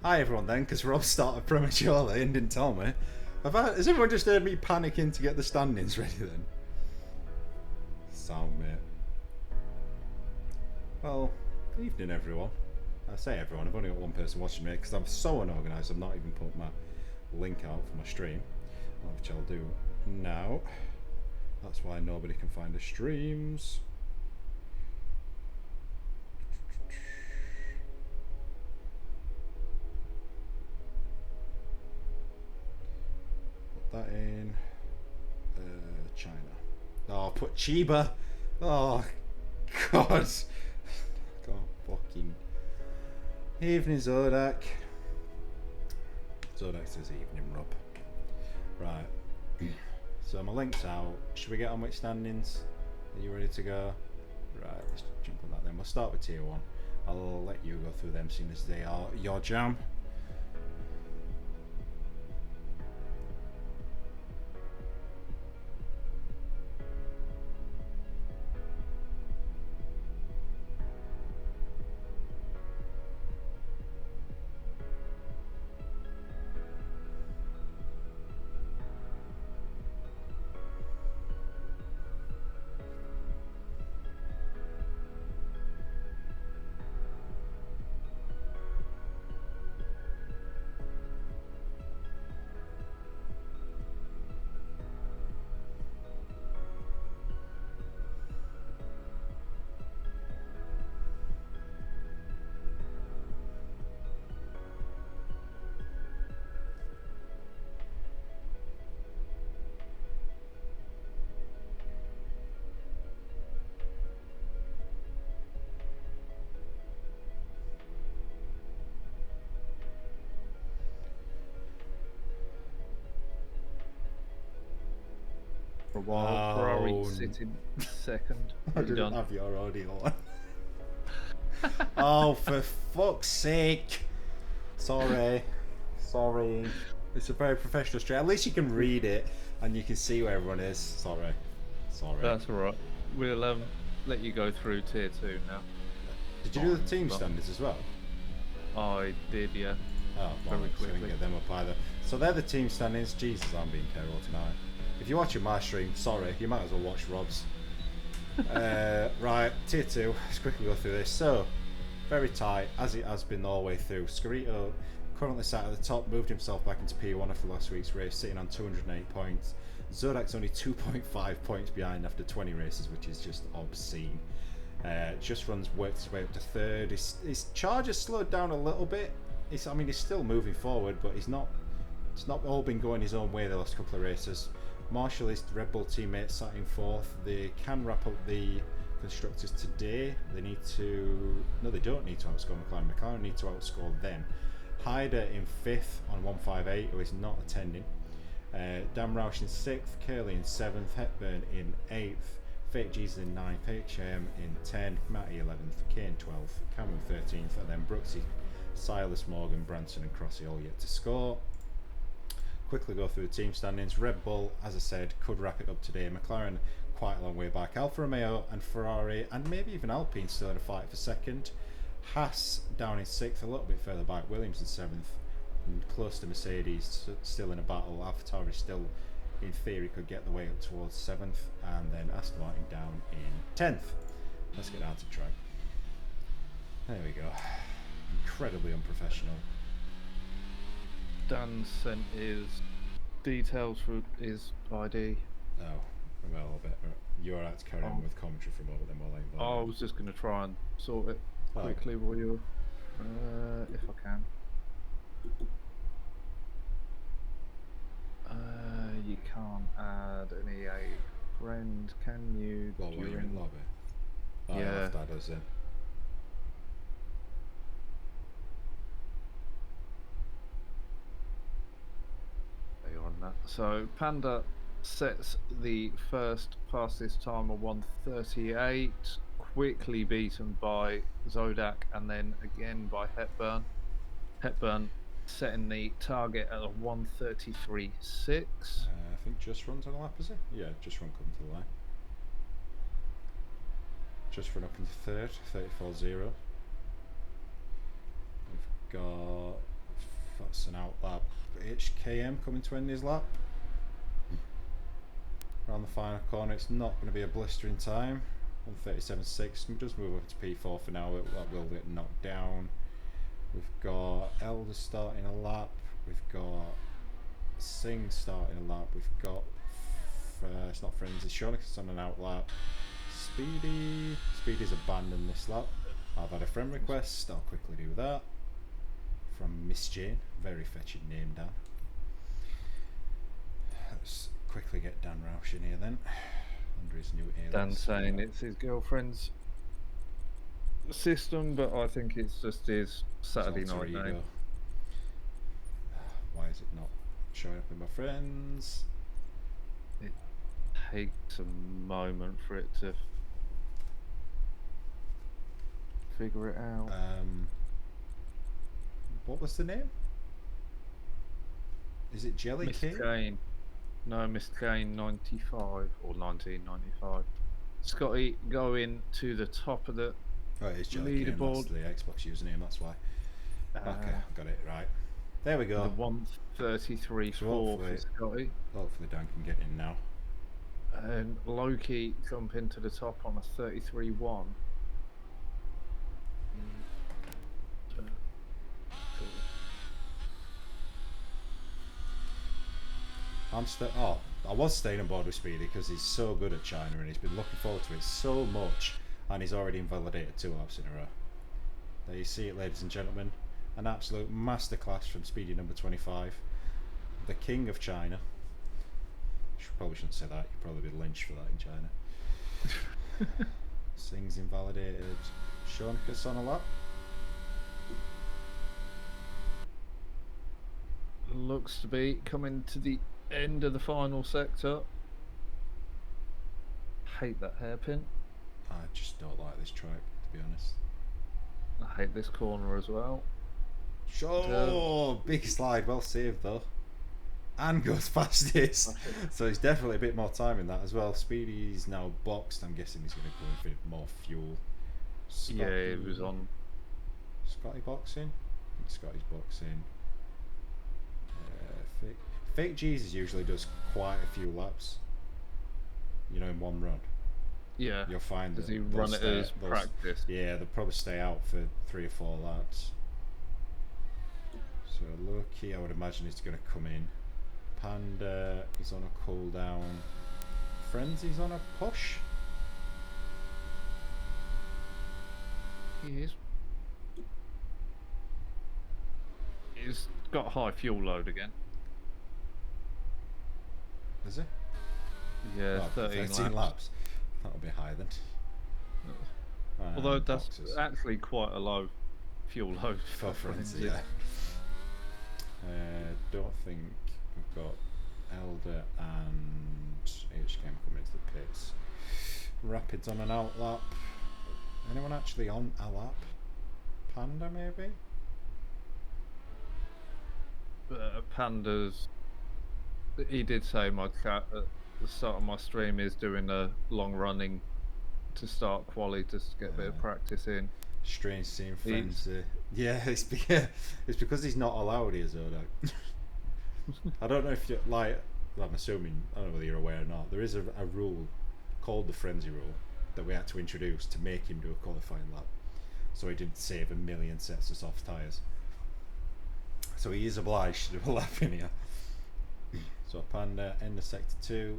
Hi everyone then, because Rob started prematurely and didn't tell me. Has everyone just heard me panicking to get the standings ready then? Sound, mate. Well, evening everyone. I say everyone, I've only got one person watching me because I'm so unorganised I've not even put my link out for my stream, which I'll do now. That's why nobody can find the streams. Put that in. China. Oh, put Chiba. Oh, God. God, fucking. Evening, Zodak. Zodak says evening, Rob. Right. So my link's out. Should we get on with standings? Are you ready to go? Right, let's jump on that then. We'll start with tier 1. I'll let you go through them seeing as they are your jam. For a while, Ferrari sitting second. I didn't have your audio on. Oh, for fuck's sake. Sorry. It's a very professional stream. At least you can read it and you can see where everyone is. Sorry. That's alright. We'll let you go through tier 2 now. Did you do the team standards as well? I did, yeah. Oh, very quickly. Get them up either. So they're the team standings. Jesus, I'm being terrible tonight. If you're watching my stream, sorry, you might as well watch Rob's. Right, tier 2. Let's quickly go through this. So, very tight, as it has been all the way through. Scarito currently sat at the top, moved himself back into P1 after last week's race, sitting on 208 points. Zodak's only 2.5 points behind after 20 races, which is just obscene. Just runs worked his way up to third. His charge has slowed down a little bit. He's still moving forward, but it's not all been going his own way the last couple of races. Marshall, his Red Bull teammate, sat in fourth. They can wrap up the constructors today. They don't need to outscore McLaren. McLaren need to outscore them. Hyder in fifth on 158, who is not attending. Dan Roush in sixth. Curley in seventh. Hepburn in eighth. Fake Jesus in ninth. HM in 10th. Matty 11th. Kane 12th. Cameron 13th. And then Brooksy, Silas, Morgan, Branson and Crossy all yet to score. Quickly go through the team standings. Red Bull, as I said, could wrap it up today. McLaren quite a long way back. Alfa Romeo and Ferrari and maybe even Alpine still in a fight for second. Haas down in sixth, a little bit further back. Williams in seventh, and close to Mercedes, still in a battle. AlphaTauri still, in theory, could get the way up towards seventh, and then Aston Martin down in 10th. Let's get out to track. There we go. Incredibly unprofessional. Dan sent his details for his ID. Oh, well, I bet you're alright to carry on with commentary for a moment then while I was just going to try and sort it quickly while you're, if I can. You can't add an EA friend, can you? Well, you're in lobby. Oh, yeah. That does it. On that. So Panda sets the first fastest time of 1:38, quickly beaten by Zodak and then again by Hepburn. Hepburn setting the target at a 1:33.6. I think Just Run's on the lap, is it? Yeah, Just Run coming to the line. Just Run up into third, 34.0. We've got That's an out lap. HKM coming to end his lap. Around the final corner, it's not going to be a blistering time. 1:37.6. We just move up to P4 for now. That will get knocked down. We've got Elder starting a lap. We've got Singh starting a lap. We've got it's not Frenzy. Shonicus on an out lap. Speedy's abandoned this lap. I've had a friend request. I'll quickly do that. From Miss Jane. Very fetching name, Dan. Let's quickly get Dan Roush in here then. Under his new alias. Dan's saying it's his girlfriend's system, but I think it's just his Saturday night name. Why is it not showing up in my friends? It takes a moment for it to figure it out. What was the name? Is it Jelly Miss King? Jane. No, Miss Jane 95 or 1995. Scotty going to the top of the Oh, it is Jelly King. That's the Xbox username, that's why. Okay, got it right. There we go. The 1:33.4 for Scotty. Hopefully Dan can get in now. And Loki jump into the top on a 33.1. I was staying on board with Speedy because he's so good at China and he's been looking forward to it so much, and he's already invalidated 2 laps in a row. There you see it, ladies and gentlemen. An absolute masterclass from Speedy number 25, the king of China. Probably shouldn't say that. You'd probably be lynched for that in China. Singh's invalidated. Shonicus on a lap. Looks to be coming to the end of the final sector. Hate that hairpin. I just don't like this track, to be honest. I hate this corner as well. Sure, big slide, well saved though. And goes fastest. So he's definitely a bit more time in that as well. Speedy's now boxed. I'm guessing he's going to go in for more fuel. Yeah, it was on. Scotty boxing? I think Scotty's boxing. Fake Jesus usually does quite a few laps. You know, in one run. Yeah. You'll find that he run it as practice? Yeah, they'll probably stay out for 3 or 4 laps. So low key, I would imagine he's going to come in. Panda is on a cooldown. Frenzy's on a push. He is. He's got high fuel load again. Is it? Yeah, 13 laps. That'll be high then. Although that's actually quite a low fuel load for Frenzy. Yeah. Don't think we've got Elder and HKM coming into the pits. Rapids on an out lap. Anyone actually on a lap? Panda maybe? Panda's. He did say my cat at the start of my stream is doing a long running to start quali just to get a bit of practice in. Strange seeing Frenzy. Yeah, it's because he's not allowed here, Zodak. I don't know if you like. I'm assuming, I don't know whether you're aware or not. There is a rule called the Frenzy rule that we had to introduce to make him do a qualifying lap, so he didn't save a million sets of soft tyres. So he is obliged to do a lap in here. So Panda end of sector 2,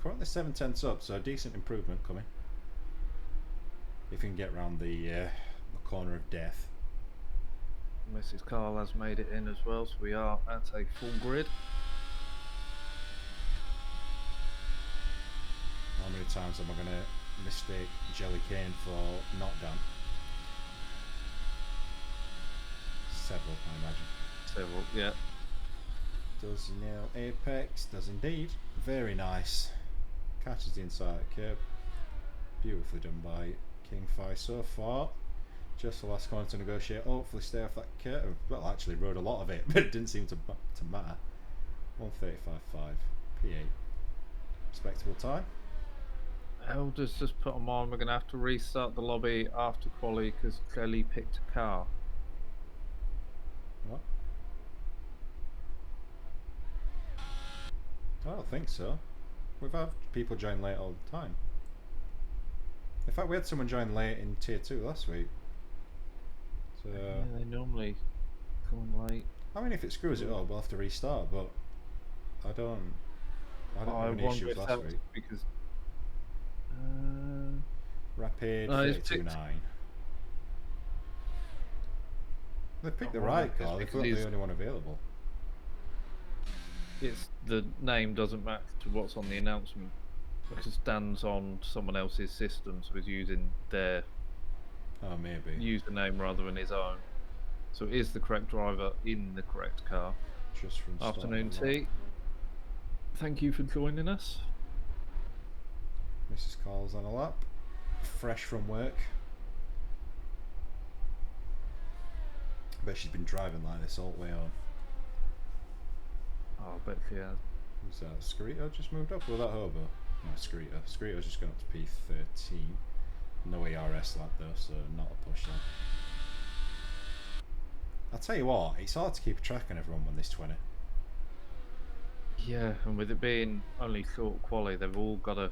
currently 7/10 up, so a decent improvement coming. If you can get round the corner of death. Mrs. Carl has made it in as well, so we are at a full grid. How many times am I going to mistake Jelly Cane for not done? Several, I imagine. Several, yeah. Does nail apex, does indeed. Very nice. Catches the inside curb. Beautifully done by King Fi so far. Just the last corner to negotiate. Hopefully stay off that curve. Well, actually rode a lot of it, but it didn't seem to matter. 1:35.5. P8. Respectable time. Elder's just put on mine. We're going to have to restart the lobby after quali because Kelly picked a car. What? I don't think so. We've had people join late all the time. In fact, we had someone join late in tier 2 last week. So Yeah, they normally come late. I mean, if it screws it up, we'll have to restart. But I don't have any wonder issues if last that's week. because Rapid no, it's 32.9. They picked the wonder right if it's car. They because put the only one available. it's the name doesn't match to what's on the announcement because Dan's on someone else's system, so he's using their Oh, maybe. username rather than his own. So it is the correct driver in the correct car. Just from Afternoon starting tea. Thank you for joining us. Mrs. Carl's on a lap. Fresh from work. I bet she's been driving like this all the way home. Oh, I bet she has. Who's that? Scarito just moved up? Or that Hobo? No, Scarito. Scarito's just gone up to P13. No ARS lap though, so not a push there. I'll tell you what, it's hard to keep track on everyone on this 20. Yeah, and with it being only short quali, they've all got to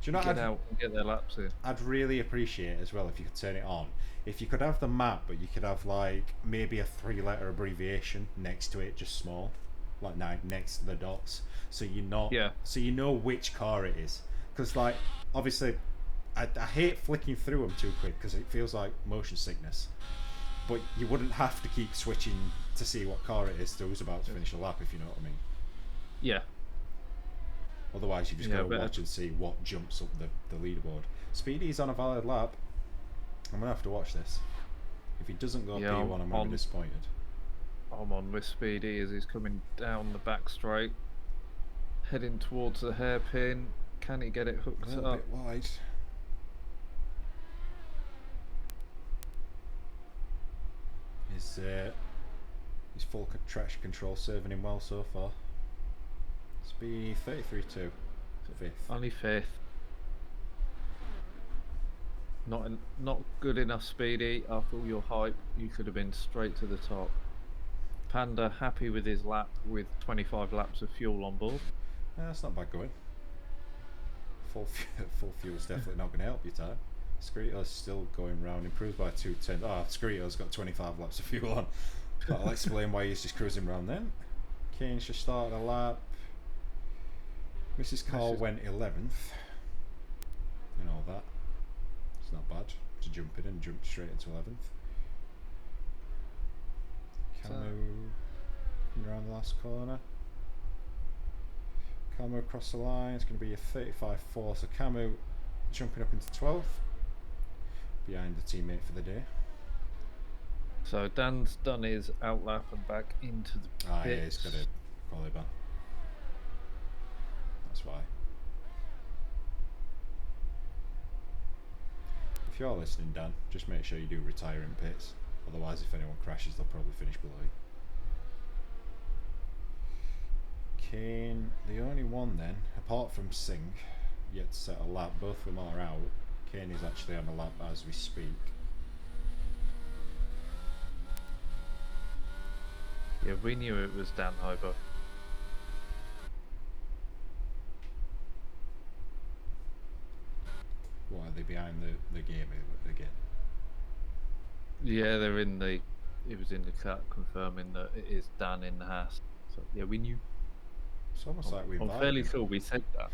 Do you know, get out and get their laps in. I'd really appreciate as well if you could turn it on. If you could have the map, but you could have like maybe a 3-letter abbreviation next to it, just small, like next to the dots, so so you know which car it is. Because like obviously, I hate flicking through them too quick because it feels like motion sickness. But you wouldn't have to keep switching to see what car it is to who's about to finish a lap, if you know what I mean. Yeah. Otherwise, you just got to watch and see what jumps up the leaderboard. Speedy's on a valid lap. I'm going to have to watch this. If he doesn't go P1, I'm going to be disappointed. I'm on with Speedy as he's coming down the back straight. Heading towards the hairpin. Can he get it hooked up? A little bit wide. His full traction control serving him well so far. Speedy 33.2. Fifth. Only fifth. Not good enough, Speedy. After all your hype, you could have been straight to the top. Panda happy with his lap with 25 laps of fuel on board. Yeah, that's not bad going. Full fuel's definitely not going to help you, Ty. Scarito's still going round, improved by 210. Ah, Scarito's got 25 laps of fuel on. That'll explain why he's just cruising round then. Kane's just started a lap. Mrs. Carl went 11th. And all that. It's not bad to jump in and jump straight into 11th. Camu around the last corner. Camu across the line. It's going to be a 35.4. So Camu jumping up into 12th. Behind the teammate for the day. So Dan's done his outlap and back into the pits. Yeah, he's got a quality ban. That's why. If you're listening, Dan, just make sure you do retire in pits. Otherwise, if anyone crashes, they'll probably finish below you. Kane, the only one then, apart from Singh, yet to set a lap. Both of them are out. Kane is actually on a lap as we speak. Yeah, we knew it was Dan Hobo. What, are they behind the game again? Yeah, they're in the. It was in the chat confirming that it is Dan in the Haas. So yeah, we knew. It's almost like we've. I'm fairly sure we said that.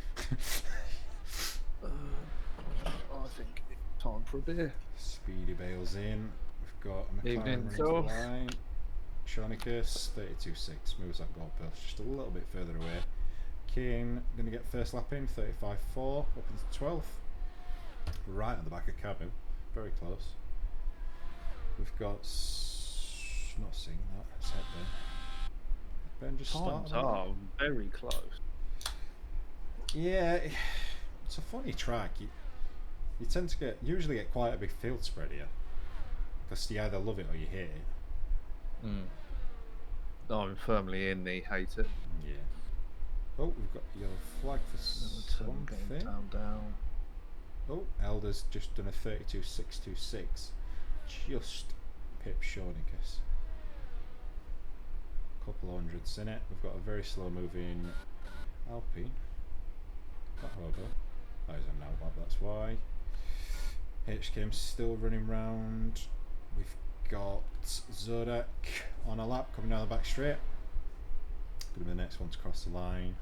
I think it's time for a beer. Speedy bails in. We've got a McLaren Evening, running to the line. Shonicus 32.6 moves that goalpost just a little bit further away. Kane going to get first lap in 35.4 up into 12th. Right on the back of Cabu, very close. We've got not seeing that. It's Hepburn. Hepburn just Times started. are very close. Yeah, it's a funny track. You tend to usually get quite a big field spread here, because you either love it or you hate it. I'm firmly in the hate it. Yeah. Oh, we've got a yellow flag for something. Down. Oh, Elder's just done a 32.626. Just pip Shonicus. couple of hundreds in it. We've got a very slow moving Alpine. That hobo. That is a now lap, that's why. HKM's still running round. We've got Zodek on a lap coming down the back straight. Gonna be the next one to cross the line.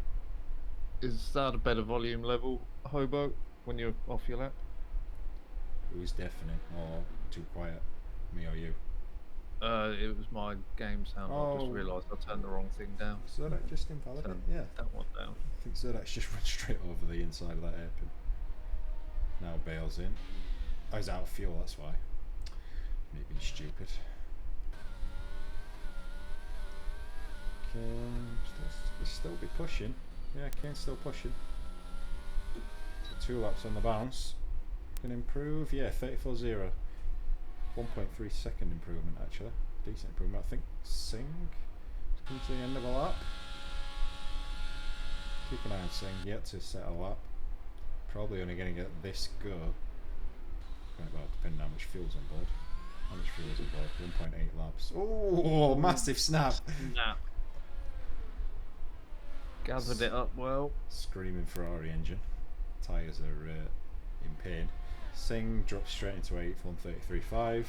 Is that a better volume level, Hobo, when you're off your lap? Who's deafening or too quiet? Me or you? It was my game sound. I just realised I turned the wrong thing down. Zodek just invalid. Yeah. That one down. I think Zodek's just run straight over the inside of that hairpin. Now Bale's in. Oh, he's out of fuel, that's why. Me being stupid. Kane still be pushing. Yeah, Kane's still pushing. So 2 laps on the bounce. Can improve. Yeah, 34.0. 1.3 second improvement actually. Decent improvement. I think Singh comes to the end of a lap. Keep an eye on Singh. Yet to set a lap. Probably only going to get this go. Well, depending on how much fuel's on board. How much fuel is on board? 1.8 laps. Oh, massive snap! Snap. Gathered it up well. Screaming Ferrari engine. Tyres are in pain. Singh drops straight into 8th, 133.5. I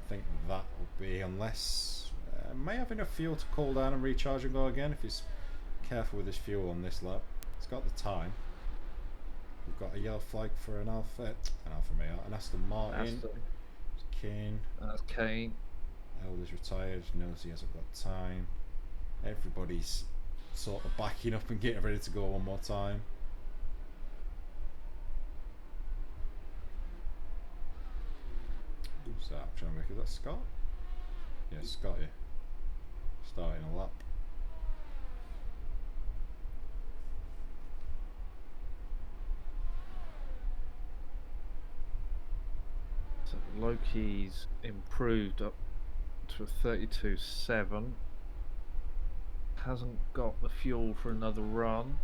think that will be, unless may have enough fuel to cool down and recharge and go again if he's careful with his fuel on this lap. He's got the time. We've got a yellow flag for an Alfa Romeo, an Aston Martin. Kane. That's Kane. Elder's retired, knows he hasn't got time. Everybody's sort of backing up and getting ready to go one more time. Who's that? I'm trying to make it. Is that Scott? Yeah, Scott, yeah. Starting a lap. So Loki's improved up to a 32.7. Hasn't got the fuel for another run.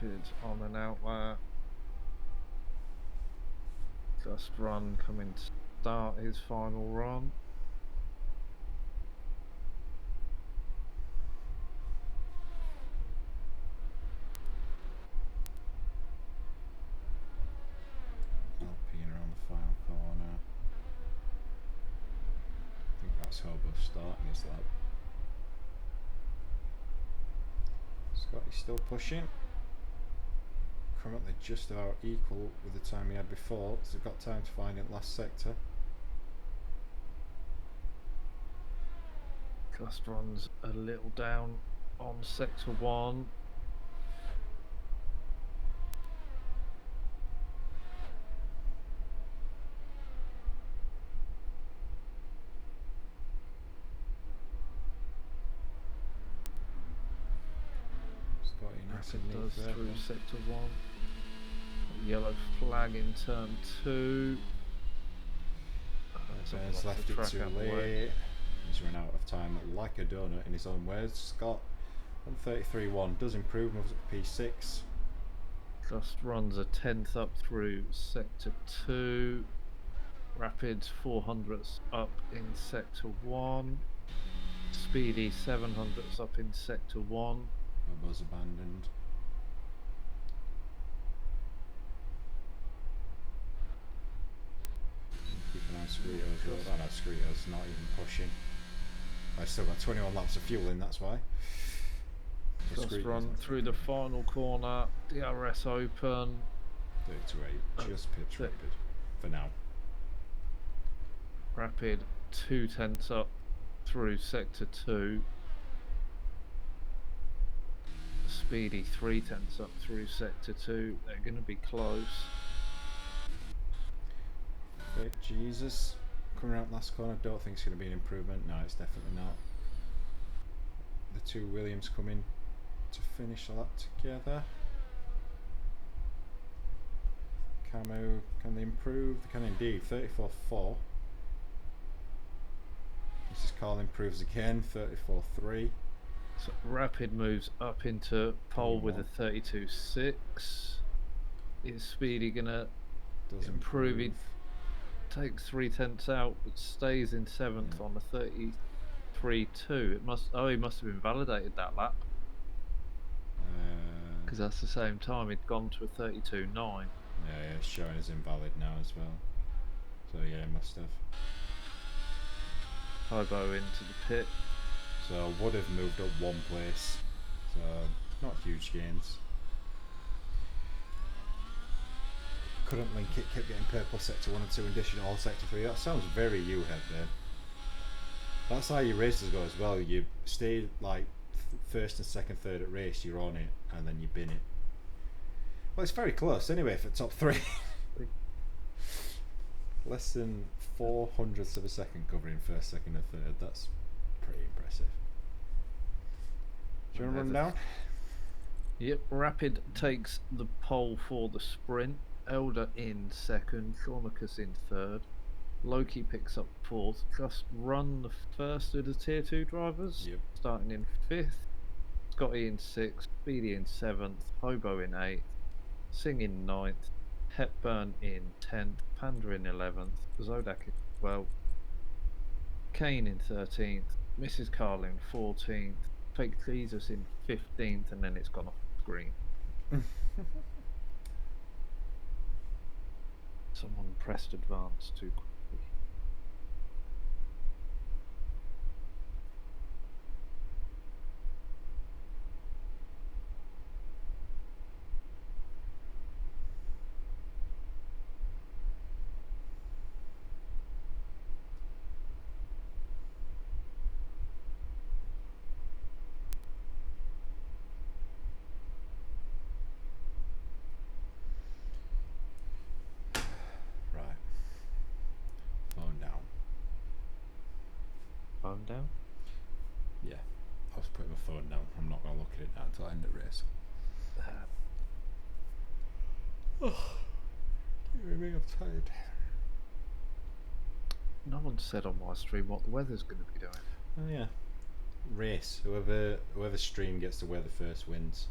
It's on and out there. Just run coming to start his final run. Alpine around the final corner. I think that's Hobo starting his lap. Scotty's still pushing. Currently just about equal with the time he had before, so they've got time to find it last sector. Just runs a little down on sector 1. Scotty nice and neat Does there. through sector 1. Yellow flag in turn 2. Bears left it too late. He's run out of time like a donut in his own words. Scott 133.1 does improve, moves up to P6. Just runs a 10th up through sector 2. Rapid 400s up in sector 1. Speedy 700s up in sector 1. Hobo's abandoned. Keep an eye on Squirto's as well. Oh no, Squirto's not even pushing. I've still got 21 laps of fuel in, that's why. Just run through the final corner. DRS open. 32.8, just pitch rapid for now. Rapid 2 tenths up through sector 2. Speedy 3 tenths up through sector 2. They're going to be close. Jesus. Coming out last corner, don't think it's going to be an improvement. No, it's definitely not. The two Williams coming to finish the lap together. Camo, can they improve? They can indeed. 34.4. Mrs. Carl improves again. 34.3. So Rapid moves up into pole with a 32.6. Is Speedy gonna improve? He takes 3/10 out, but stays in 7th on a 33.2. It must. Oh, he must have invalidated that lap because that's the same time he'd gone to a 32.9. Yeah, it's showing as invalid now as well. So yeah, it must have. Hobo into the pit. So would have moved up 1 place. So not huge gains. Couldn't link it, kept getting purple sector 1 and 2 and dishing all sector 3. That sounds very you-head there. That's how your races go as well. You stay like first and second, third at race, you're on it, and then you bin it. Well, it's very close anyway for top 3. Less than 0.04 of a second covering first, second, and third. That's pretty impressive. Do you want to run down? Yep, Rapid takes the pole for the sprint. Elder in second, Shornicus in third. Loki picks up 4th. Just Run the first of the tier 2 drivers. Yep. Starting in 5th. Scotty in 6th. Speedy in 7th. Hobo in 8th. Sing in 9th. Hepburn in 10th. Panda in 11th. Zodak in 12th. Kane in 13th. Mrs. Carl in 14th. Fake Jesus in 15th, and then it's gone off the screen. Someone pressed advance too quickly. Right. Phone down. Phone down? Yeah. I was putting my phone down. I'm not going to look at it now until I end the race. I'm tired. No one said on my stream what the weather's going to be doing. Oh yeah. Race. Whoever stream gets to wear the first wins.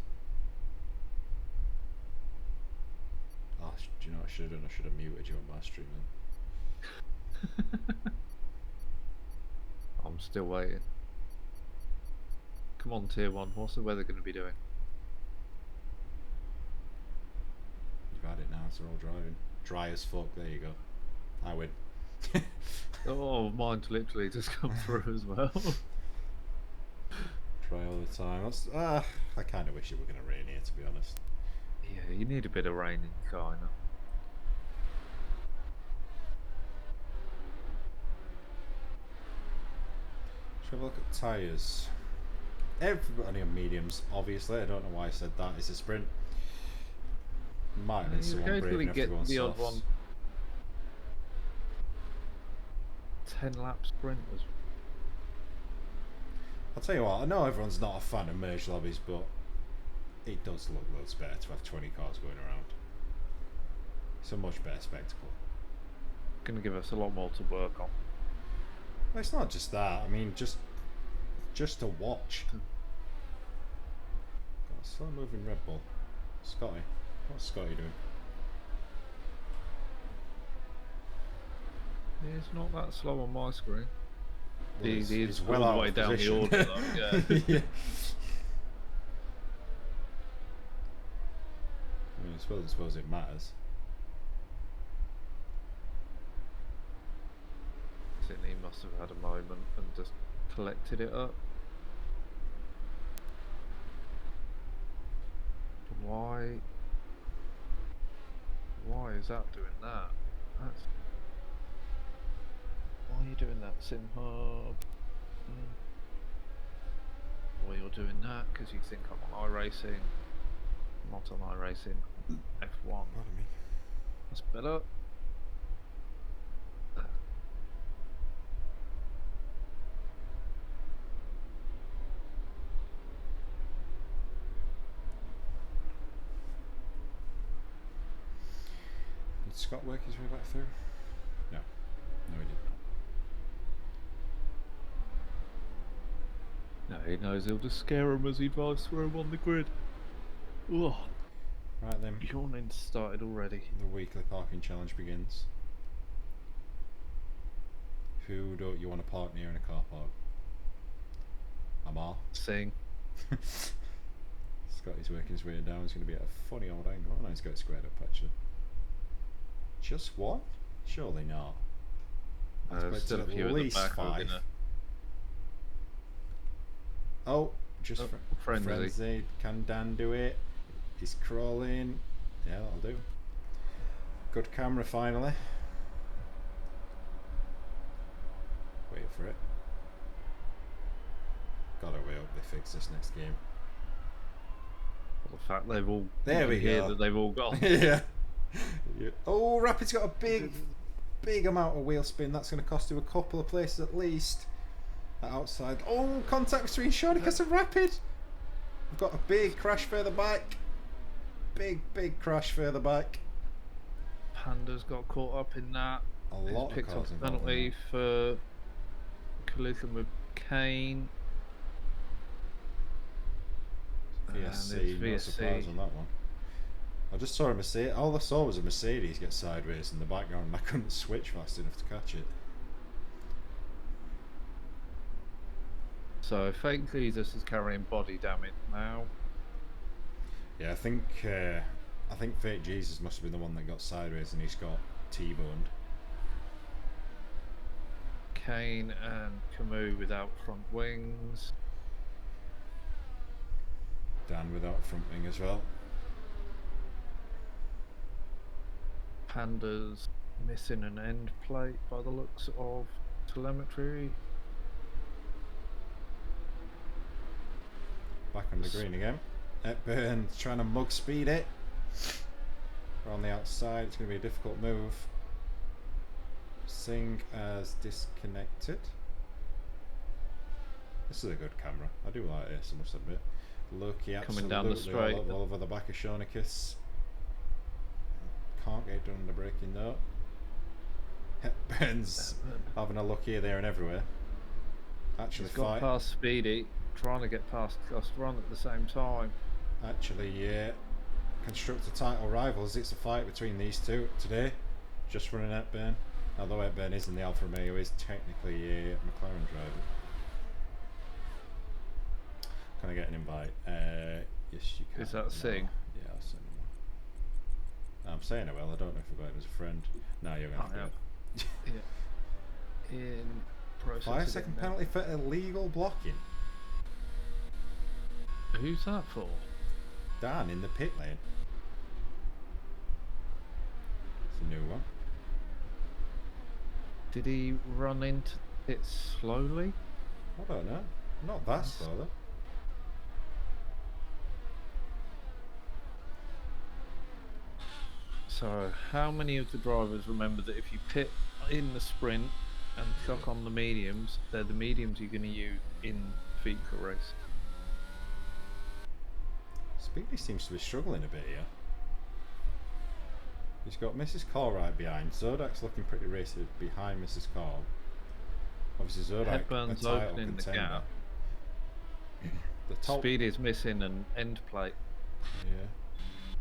Oh, do you know what I should have done? I should have muted you on my stream then. I'm still waiting. Come on, tier 1. What's the weather going to be doing? You've had it now, so they're all driving. Dry as fuck, there you go. I win. Oh, mine's literally just come through as well. Dry all the time. That's, I kind of wish it were going to rain here, to be honest. Yeah, you need a bit of rain in China. Should we have a look at tyres? Everybody on mediums, obviously. I don't know why I said that. It's a sprint. Might have been someone brave enough to go on the odd softs. one. 10 lap sprinters. I'll tell you what, I know everyone's not a fan of merge lobbies, but it does look loads better to have 20 cars going around. It's a much better spectacle. Going to give us a lot more to work on. Well, it's not just that. I mean, just to watch. Got a slow moving Red Bull. Scotty. What's Scotty doing? Yeah, it's not that slow on my screen. Well, He's well all out the way of down position. the order though, yeah. Yeah. I mean, I suppose it matters. I think he must have had a moment and just collected it up. Why is that doing that? That's... Why are you doing that, SimHub? Well, you're doing that because you think I'm on iRacing. I'm not on iRacing. F1. Pardon me. That's better. Did Scott work his way back through? No. No, he did not. No, he knows he'll just scare him as he drives through him on the grid. Ugh. Right then. Yawning started already. The weekly parking challenge begins. Who don't you want to park near in a car park? Amar. Sing. Scotty's working his way down. He's going to be at a funny old angle. No, he's got it squared up actually. Just one? Surely not. Still a few at the back. 5. Oh, just frenzy. frenzy. Can Dan do it? He's crawling. Yeah, that'll do. Good camera finally. Wait for it. Gotta wait up they fix this next game. Well, the fact they've all there we go. That they've all gone. Yeah. Oh, Rapid's got a big amount of wheel spin. That's going to cost you a couple of places at least. Outside. Oh, contact between Shonicus and Rapid. We've got a big crash further back. Big crash further back. Panda's got caught up in that. A lot He's picked of up cars a involved penalty in for collision with Kane. VSC, no surprise on that one. I just saw a Mercedes. All I saw was a Mercedes get sideways in the background and I couldn't switch fast enough to catch it. So Fake Jesus is carrying body damage now. Yeah, I think Fake Jesus must have been the one that got sideways and he's got T-boned. Kane and Camus without front wings. Dan without front wing as well. Panda's missing an end plate by the looks of telemetry. Back on the green again. Hepburn's trying to mug speed it. We're on the outside. It's going to be a difficult move. Singh has disconnected. This is a good camera. I do like this, I must admit. Loki coming down the straight all over the back of Shonicus. Can't get done on the braking though. Hepburn's having a look here, there and everywhere. Actually, he's got past Speedy, trying to get past Just Run at the same time. Actually, yeah. Constructor title rivals. It's a fight between these two today. Just running Hepburn. Although Hepburn is in the Alfa Romeo, is technically a McLaren driver. Can I get an invite? Yes, you can. Is that Singh? Yeah, I'll send him one. I'm saying it well. I don't know if I've got him as a friend. No, you're going to have to do it. Yeah. In process. 5-second penalty for illegal blocking. Who's that for? Dan in the pit lane. It's a new one. Did he run into it slowly? I don't know. Not that slow though. So, how many of the drivers remember that if you pit in the sprint and chuck on the mediums, they're the mediums you're going to use in feature race? Speedy seems to be struggling a bit here. He's got Mrs. Call right behind. Zodak's looking pretty racy behind Mrs. Call. Obviously Zodak Hepburn's a title opening contender. the gap. The top. Speedy's missing an end plate. Yeah.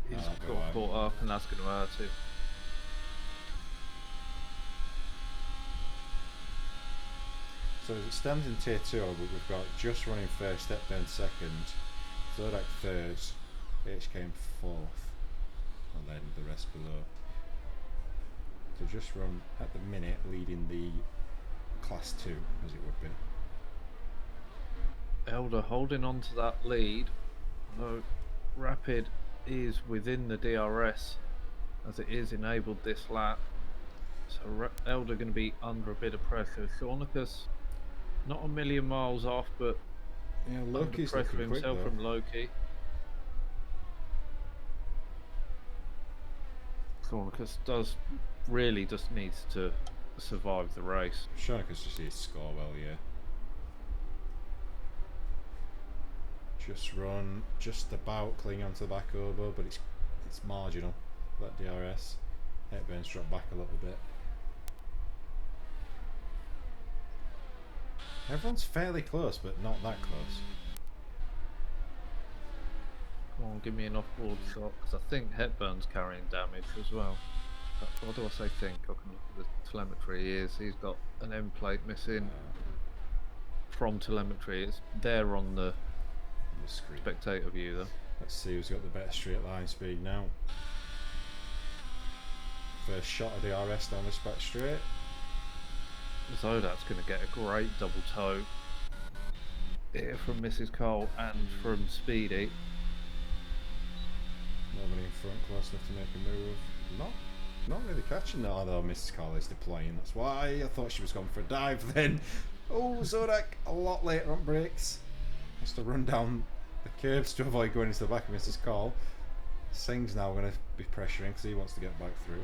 He's That'll be got right. caught up and that's going to hurt him. So as it stands in tier 2, we've got Just running first, Hepburn second, Zodak third, HK 4th, and then the rest below. So Just run at the minute leading the class 2 as it would be. Elder holding on to that lead, though Rapid is within the DRS as it is enabled this lap. So Elder going to be under a bit of pressure. Shaunicus not a million miles off, but Yeah, under Loki's pressure looking quick himself though. from Loki. Shaunicus does really just needs to survive the race. Shonicus just needs to score well, yeah. Just run, just about clinging onto the back oboe, but it's marginal. That DRS. Hepburn's dropped back a little bit. Everyone's fairly close, but not that close. Come on, give me an off-board shot, because I think Hepburn's carrying damage as well. what do I say think? I can look at the telemetry. He's got an end plate missing from telemetry. It's there on the screen. Spectator view though. Let's see who's got the better straight line speed now. First shot of DRS down this back straight. Zodak's going to get a great double toe here from Mrs. Cole and from Speedy. Nobody in front close enough to make a move. Not really catching that, although Mrs. Cole is deploying. That's why I thought she was going for a dive then. Oh, Zodak a lot later on brakes. Has to run down the curves to avoid going into the back of Mrs. Cole. Singh's now going to be pressuring because he wants to get back through.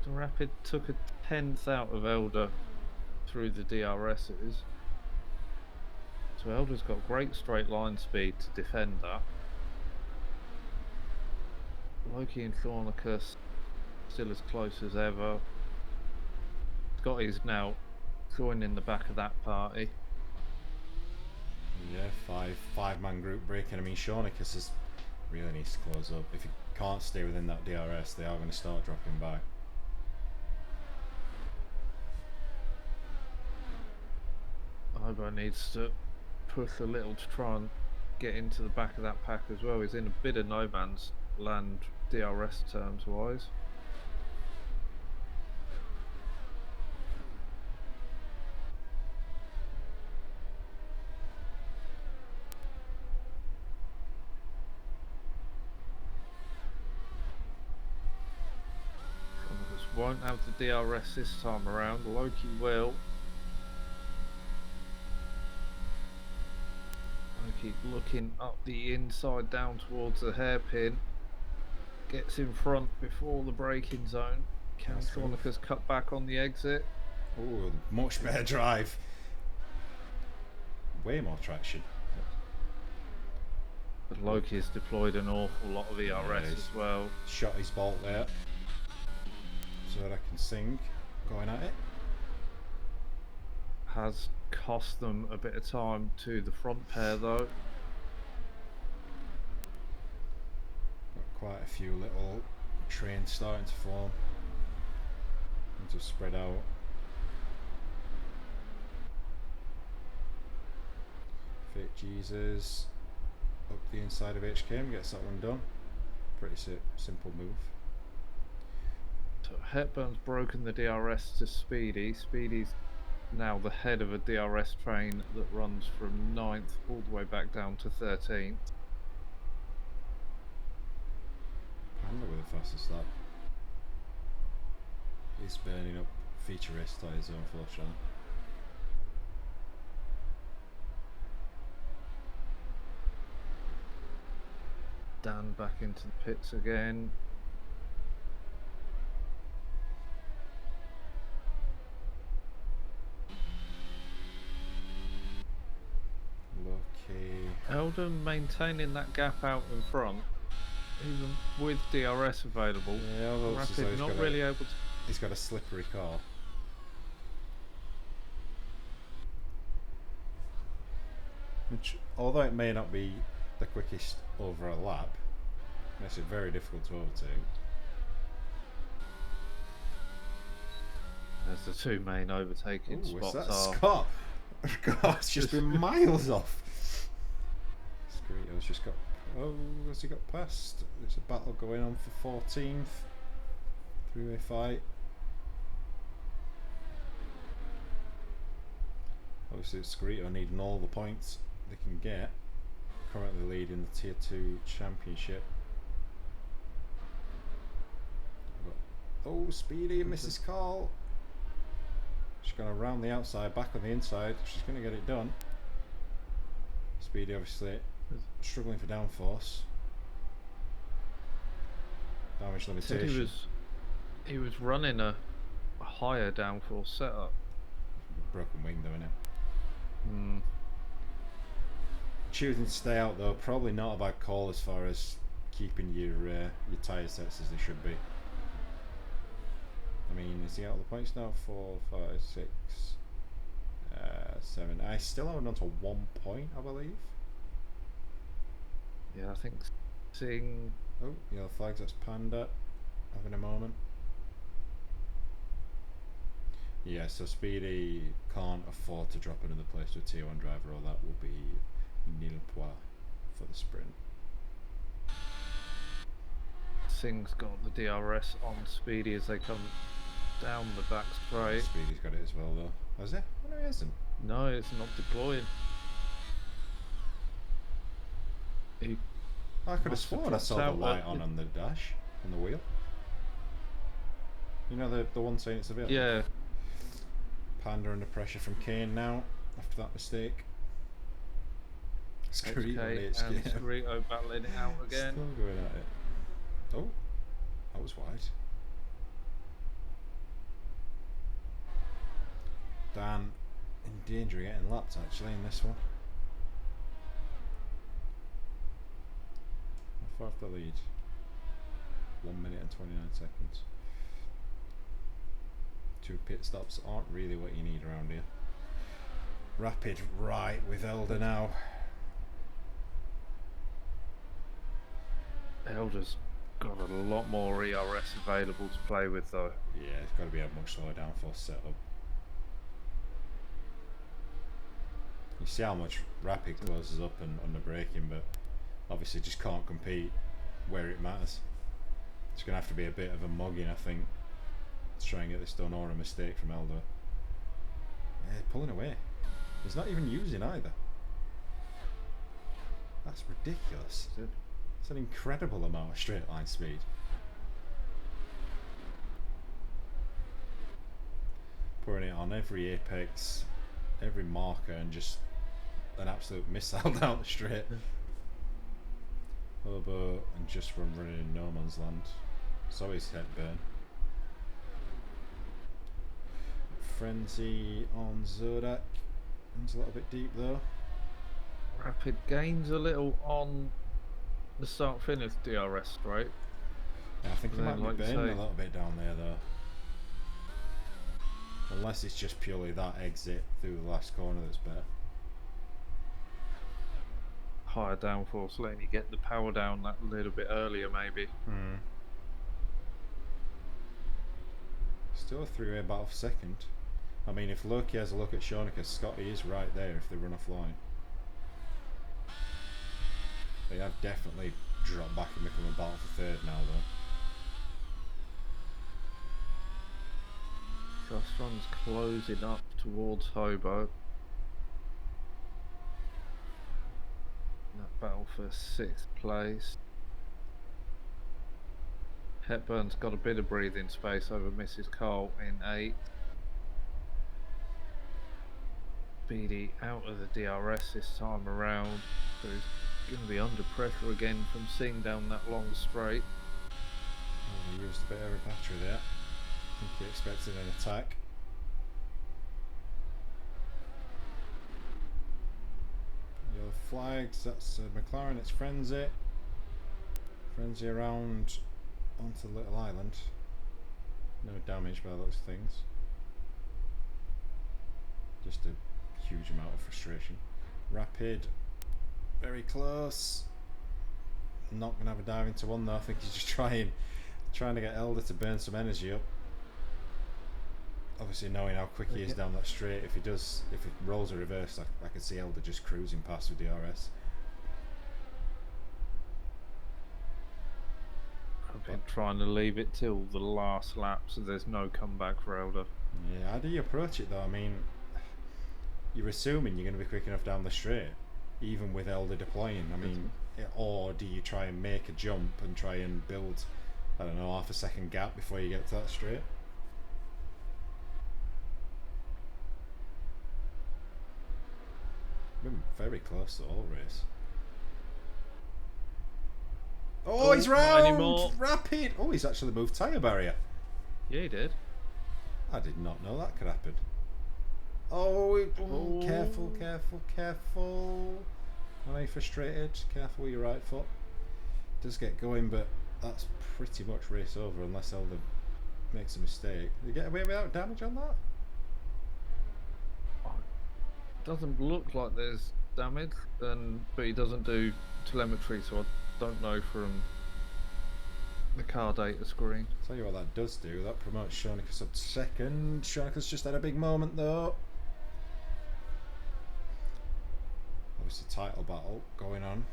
The Rapid took a 10th out of Elder through the DRSs. So Elder's got great straight line speed to defend that. Loki and Thornicus still as close as ever. Scotty's now joining the back of that party. Yeah, five-man group breaking. I mean, Shawnicus really needs to close up. If he can't stay within that DRS, they are going to start dropping back. Ivo needs to push a little to try and get into the back of that pack as well. He's in a bit of no man's land DRS terms wise. Won't have the DRS this time around. Loki will. Loki looking up the inside down towards the hairpin. Gets in front before the braking zone. Can Thornicus cut back on the exit? Oh, much better drive. Way more traction. But Loki has deployed an awful lot of ERS as well. Shot his bolt there. So that I can sing going at it. Has cost them a bit of time to the front pair though. Got quite a few little trains starting to form and to spread out. Fake Jesus up the inside of HKM, gets that one done. Pretty simple move. So Hepburn's broken the DRS to Speedy. Speedy's now the head of a DRS train that runs from 9th all the way back down to 13th. Panda with the fastest lap. He's burning up feature race tyres unfortunately. Dan back into the pits again. Eldon maintaining that gap out in front, even with DRS available. Yeah, Rapid not really able to. He's got a slippery car. Which, although it may not be the quickest over a lap, makes it very difficult to overtake. There's the two main overtaking spots. Is that Scott? Scott's just been miles off. Scarito's just got. Oh, has he got past? There's a battle going on for 14th. Three-way fight. Obviously, Scarito needing all the points they can get. Currently leading the Tier 2 Championship. Oh, Speedy and Mrs. Call. She's going to round the outside, back on the inside. She's going to get it done. Speedy obviously struggling for downforce. Damage limitation. He was running a higher downforce setup. Broken wing though, innit? Choosing to stay out though, probably not a bad call as far as keeping your tyre sets as they should be. I mean, is he out of the points now? 4, 5, 6, 7. I still hold on to 1 point, I believe. Yeah, I think Singh. Oh, yellow flags, that's Panda. Having a moment. Yeah, so Speedy can't afford to drop another place to a tier 1 driver, or that will be nil point for the sprint. Singh's got the DRS on Speedy as they come down the back straight. Speedy's got it as well, though. Has it? Oh, no, he hasn't. No, it's not deploying. I could have sworn I saw the light on the dash, on the wheel. You know the one saying it's available? Yeah. Panda under pressure from Kane now, after that mistake. Scarito and Scarito battling it out again. Still going at it. Oh, that was wide. Dan in danger of getting lapped actually in this one. How far off the lead? 1 minute and 29 seconds. 2 pit stops aren't really what you need around here. Rapid right with Elder now. Elder's got a lot more ERS available to play with though. Yeah, it's got to be a much slower downforce setup. You see how much Rapid closes up and under braking, but obviously just can't compete where it matters. It's going to have to be a bit of a mugging, I think, to try and get this done, or a mistake from Elder. Yeah, pulling away. He's not even using either. That's ridiculous. It's an incredible amount of straight line speed. Pouring it on every apex, every marker, and just an absolute missile down the straight. Hobo and just running in no man's land. So is Hepburn. Frenzy on Zodak. It's a little bit deep though. Rapid gains a little on the start finish DRS straight. Yeah, I think he might be burning a little bit down there though. Unless it's just purely that exit through the last corner that's better. Higher downforce, letting you get the power down that little bit earlier maybe. Still a 3-way battle for second. I mean, if Loki has a look at Shonika, Scotty is right there if they run offline. They have definitely dropped back and become a battle for third now though. Crossrun's closing up towards Hobo. That battle for 6th place. Hepburn's got a bit of breathing space over Mrs. Cole in 8th. Speedy out of the DRS this time around, so he's going to be under pressure again from Singh down that long straight. Oh, he used a bit of a battery there. I think he expected an attack. Yellow flags, that's McLaren, it's Frenzy. Frenzy around onto the little island. No damage by those things. Just a huge amount of frustration. Rapid, very close. Not going to have a dive into one though. I think he's just trying to get Elder to burn some energy up. Obviously knowing how quick he is down that straight, if it rolls a reverse, I can see Elder just cruising past with DRS. I've been trying to leave it till the last lap so there's no comeback for Elder. Yeah, how do you approach it though? I mean, you're assuming you're going to be quick enough down the straight, even with Elder deploying. I mean, or do you try and make a jump and try and build, I don't know, half a second gap before you get to that straight? Been very close the whole race. Oh, he's round! Rapid! Oh, he's actually moved tyre barrier. Yeah, he did. I did not know that could happen. Oh, careful, careful, careful. Are you frustrated? Careful with your right foot. Does get going, but that's pretty much race over unless Elder makes a mistake. Did he get away without damage on that? Doesn't look like there's damage, but he doesn't do telemetry, so I don't know from the car data screen. Tell you what that does do, that promotes Shonicus up to second. Shonicus just had a big moment though. Obviously title battle going on.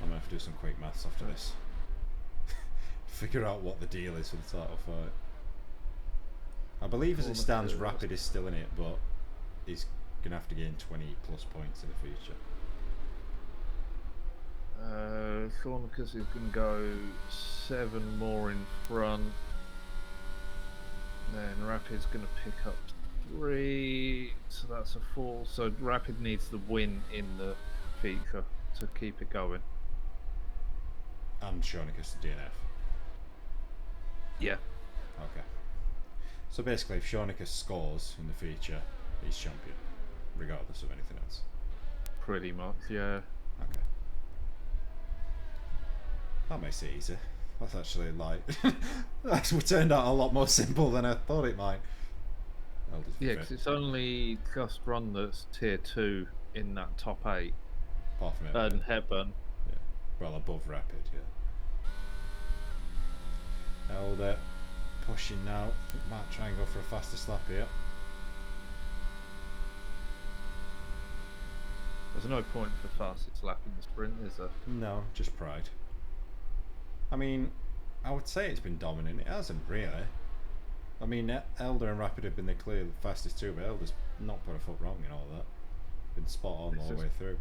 I'm gonna have to do some quick maths after this. Figure out what the deal is for the title fight. I believe as it stands, Rapid is still in it, but he's gonna have to gain 20 plus points in the future. Shonicus is going to go 7 more in front. Then Rapid's going to pick up 3, so that's a 4. So Rapid needs the win in the feature to keep it going. And Shonicus DNF. Yeah. Okay. So basically, if Shonicus scores in the feature, he's champion, regardless of anything else. Pretty much, yeah. Okay. That makes it easy. That's actually like that's turned out a lot more simple than I thought it might. Yeah, because it's only Just Run that's tier 2 in that top 8. Apart from it. And Hepburn. Yeah. Well, above Rapid, yeah. Elder pushing now. Might try and go for a faster slap here. There's no point for fastest lap in the sprint, is there? No, just pride. I mean, I would say it's been dominant. It hasn't really. I mean, Elder and Rapid have been the clear fastest too, but Elder's not put a foot wrong in all that. Been spot on all the way through.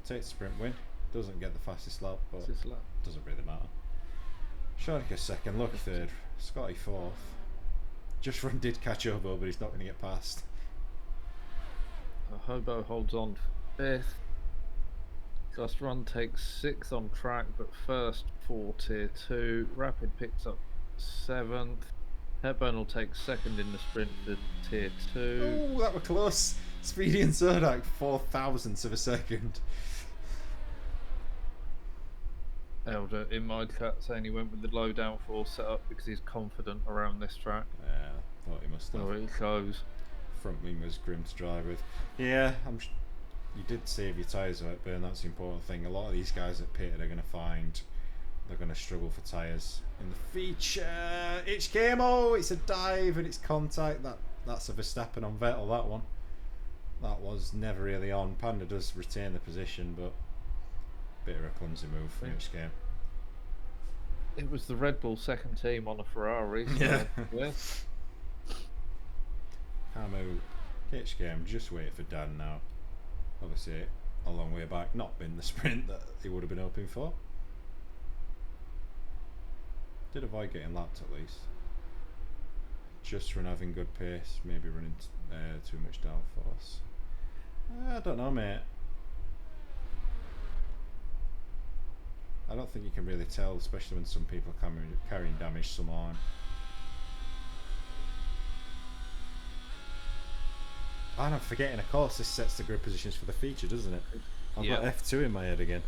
So takes the sprint win. Doesn't get the fastest lap, but doesn't really matter. Shonicus second, Lucky third, Scotty fourth. Just Run did catch Hobo, but he's not going to get past. Hobo holds on 5th. Just Run takes 6th on track, but first for tier 2. Rapid picks up 7th. Hepburn will take 2nd in the sprint for tier 2. Oh, that were close. Speedy and Zodak, 4,000ths of a second. Elder in my chat saying he went with the low downforce setup because he's confident around this track. Yeah, thought he must have. So it shows. Front wing was grim to drive with. Yeah, you did save your tyres out, burn. That's the important thing. A lot of these guys at pitted are going to find they're going to struggle for tyres in the feature. HKMO, it's a dive and it's contact. That's a Verstappen on Vettel. That one. That was never really on. Panda does retain the position, but bit of a clumsy move from HKM. It was the Red Bull second team on a Ferrari. So yeah. Yeah. Hamu, HKM, just wait for Dan now. Obviously, a long way back, not been the sprint that he would have been hoping for. Did avoid getting lapped at least. Just Run having good pace, maybe running too much downforce. I don't know, mate. I don't think you can really tell, especially when some people are carrying damage, some aren't. And I'm forgetting, of course, this sets the grid positions for the feature, doesn't it? I've got F2 in my head again.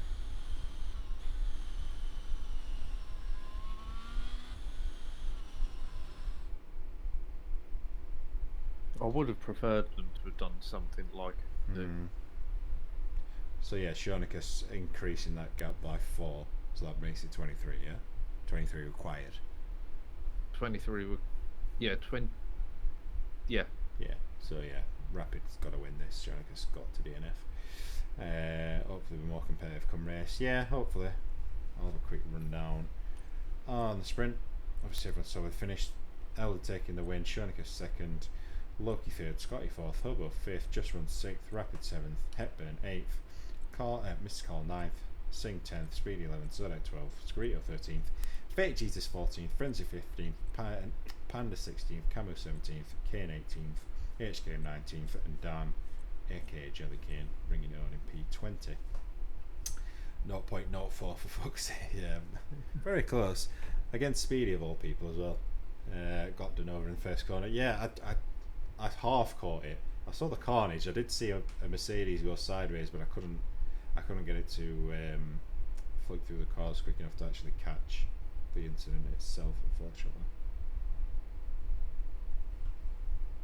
I would have preferred them to have done something like it. So yeah, Shonicus increasing that gap by 4, so that makes it 23, yeah? 23 required. 23 would... Yeah, 20... Yeah. Yeah, so yeah, Rapid's got to win this, Shonicus got to DNF. Hopefully be more competitive come race. Yeah, hopefully. I'll have a quick rundown on the sprint. Obviously everyone saw we finished. Elder taking the win, Shonicus second, Loki third, Scotty fourth, Hobo fifth, Just Run sixth, Rapid seventh, Hepburn eighth, Mr. Call 9th, Sing 10th, Speedy 11th, Zodak 12th, Scorito 13th, Fake Jesus 14th, Frenzy 15th, Panda 16th, Camo 17th, Kane 18th, HK 19th, and Dan, aka Jelly Kane, bringing it on in P20. 0.04 for fuck's sake. Yeah, very close. Against Speedy of all people as well. Got done over in the first corner. Yeah, I half caught it. I saw the carnage. I did see a Mercedes go sideways, but I couldn't get it to flick through the cars quick enough to actually catch the incident itself, unfortunately.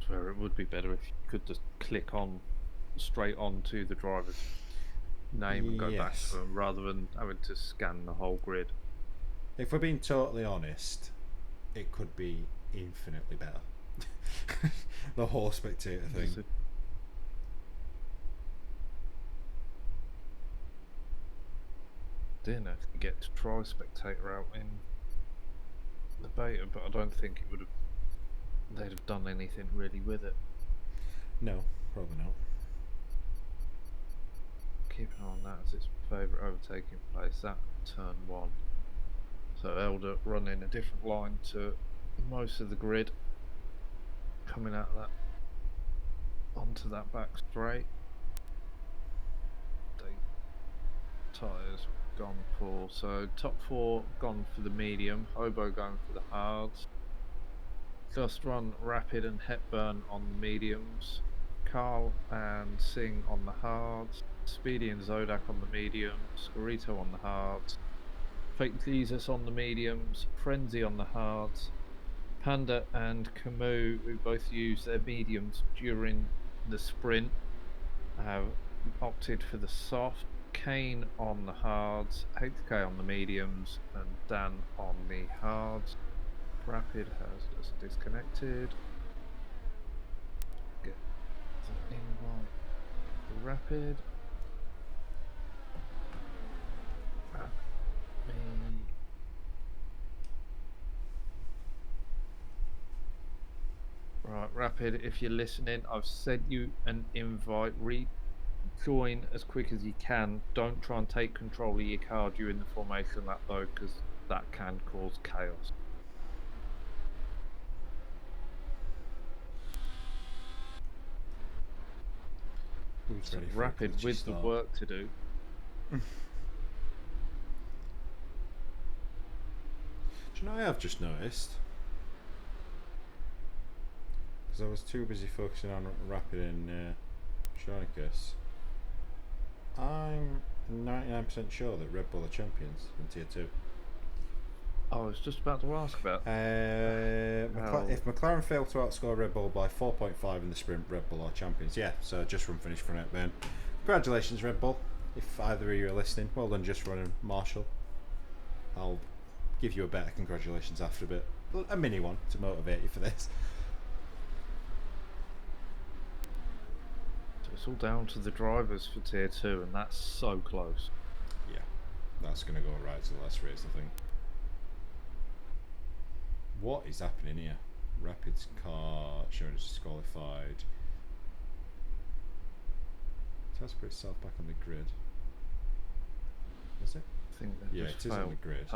Where it would be better if you could just click on straight on to the driver's name and go back Yes. to them rather than having to scan the whole grid. If we're being totally honest, it could be infinitely better. The whole spectator thing. Didn't actually get to try spectator out in the beta, but I don't think it would have. They'd have done anything really with it. No, probably not. Keep an eye on that as its favourite overtaking place. That turn 1. So Elder running a different line to most of the grid, coming out of that onto that back straight. The tyres gone for, so top 4 gone for the medium, Hobo going for the hards. Just Run, Rapid and Hepburn on the mediums, Carl and Singh on the hards, Speedy and Zodak on the mediums, Scorito on the hards, Fake Jesus on the mediums, Frenzy on the hards, Panda and Camus, who both use their mediums during the sprint, have opted for the soft, Kane on the hards, HK on the mediums, and Dan on the hards. Rapid has just disconnected. Get the invite for Rapid. Right, Rapid, if you're listening, I've sent you an invite. Rejoin as quick as you can. Don't try and take control of your car during the formation lap though, because that can cause chaos. Who's ready for Rapid with the work to do. Do you know, I have just noticed, because I was too busy focusing on Rapid and Shonicus, I'm 99% sure that Red Bull are champions in Tier 2. I was just about to ask about. If McLaren fail to outscore Red Bull by 4.5 in the sprint, Red Bull are champions. Yeah, so Just Run finished front at Ben. Congratulations, Red Bull. If either of you are listening, well done, Just Run and Marshall. I'll give you a better congratulations after a bit. A mini one to motivate you for this. So it's all down to the drivers for Tier 2, and that's so close. Yeah, that's going to go right to the last race, I think. What is happening here? Rapid's car showing it's disqualified. Tries to put itself back on the grid. Is it? I think Yeah, it is on the grid.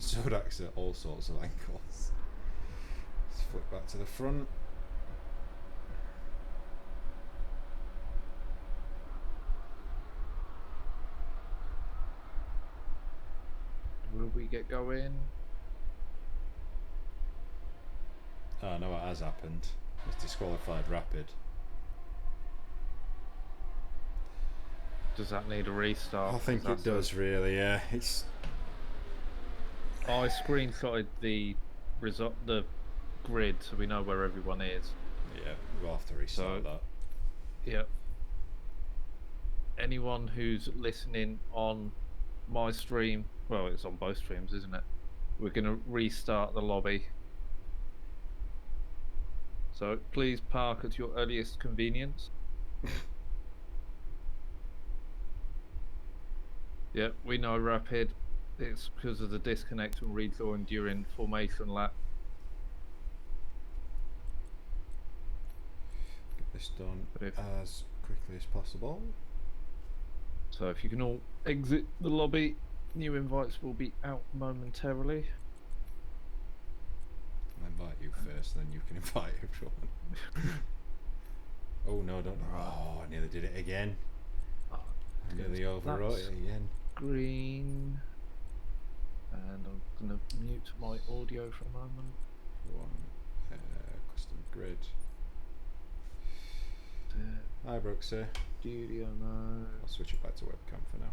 Zodak's at all sorts of angles. Let's flip back to the front. Will we get going? Oh no, it has happened. It's disqualified Rapid. Does that need a restart? I think it does, really. Yeah, it's. I screenshotted the grid so we know where everyone is. Yeah, we'll have to restart that. Yep. Anyone who's listening on my stream, well, it's on both streams, isn't it? We're going to restart the lobby. So please park at your earliest convenience. Yep, we know Rapid. It's because of the disconnect and rejoin during formation lap. Get this done as quickly as possible. So if you can all exit the lobby, new invites will be out momentarily. I'll invite you first, then you can invite everyone. Oh no, don't. Oh, I nearly did it again. I nearly overwrote it again. Green. And I'm going to mute my audio for a moment. Custom grid. Hi, Brooks. Studio mode. I'll switch it back to webcam for now.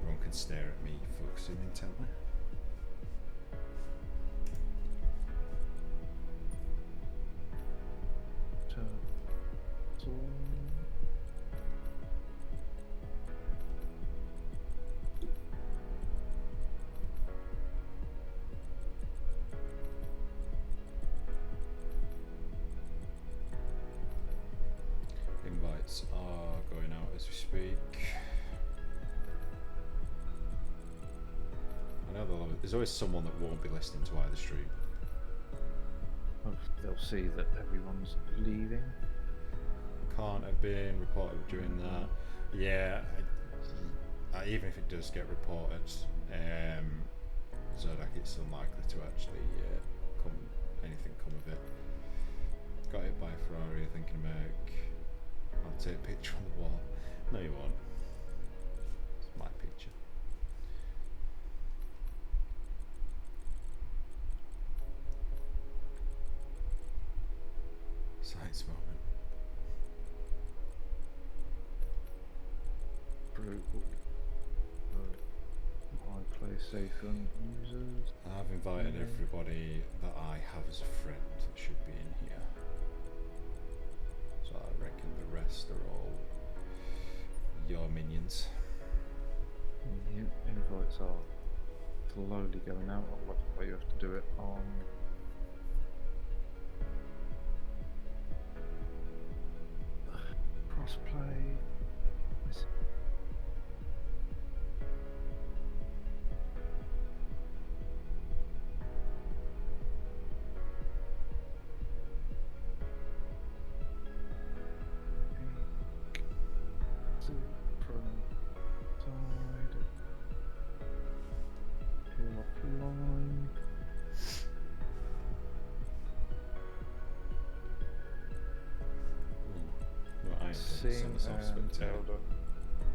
everyone can stare at me focusing intently. Invites are going out as we speak. I know there's always someone that won't be listening to either stream. They'll see that everyone's leaving. Can't have been reported doing that. Yeah, even if it does get reported, Zodak, it's unlikely to actually anything come of it. Got hit by a Ferrari, thinking about. I'll take a picture on the wall. No, you won't. It's my picture. Science moment. Brutal. I play safe on users. I've invited everybody that I have as a friend that should be in here. So I reckon the rest are all your minions. Yep, invites are slowly going out. I love the way you have to do it on. Crossplay.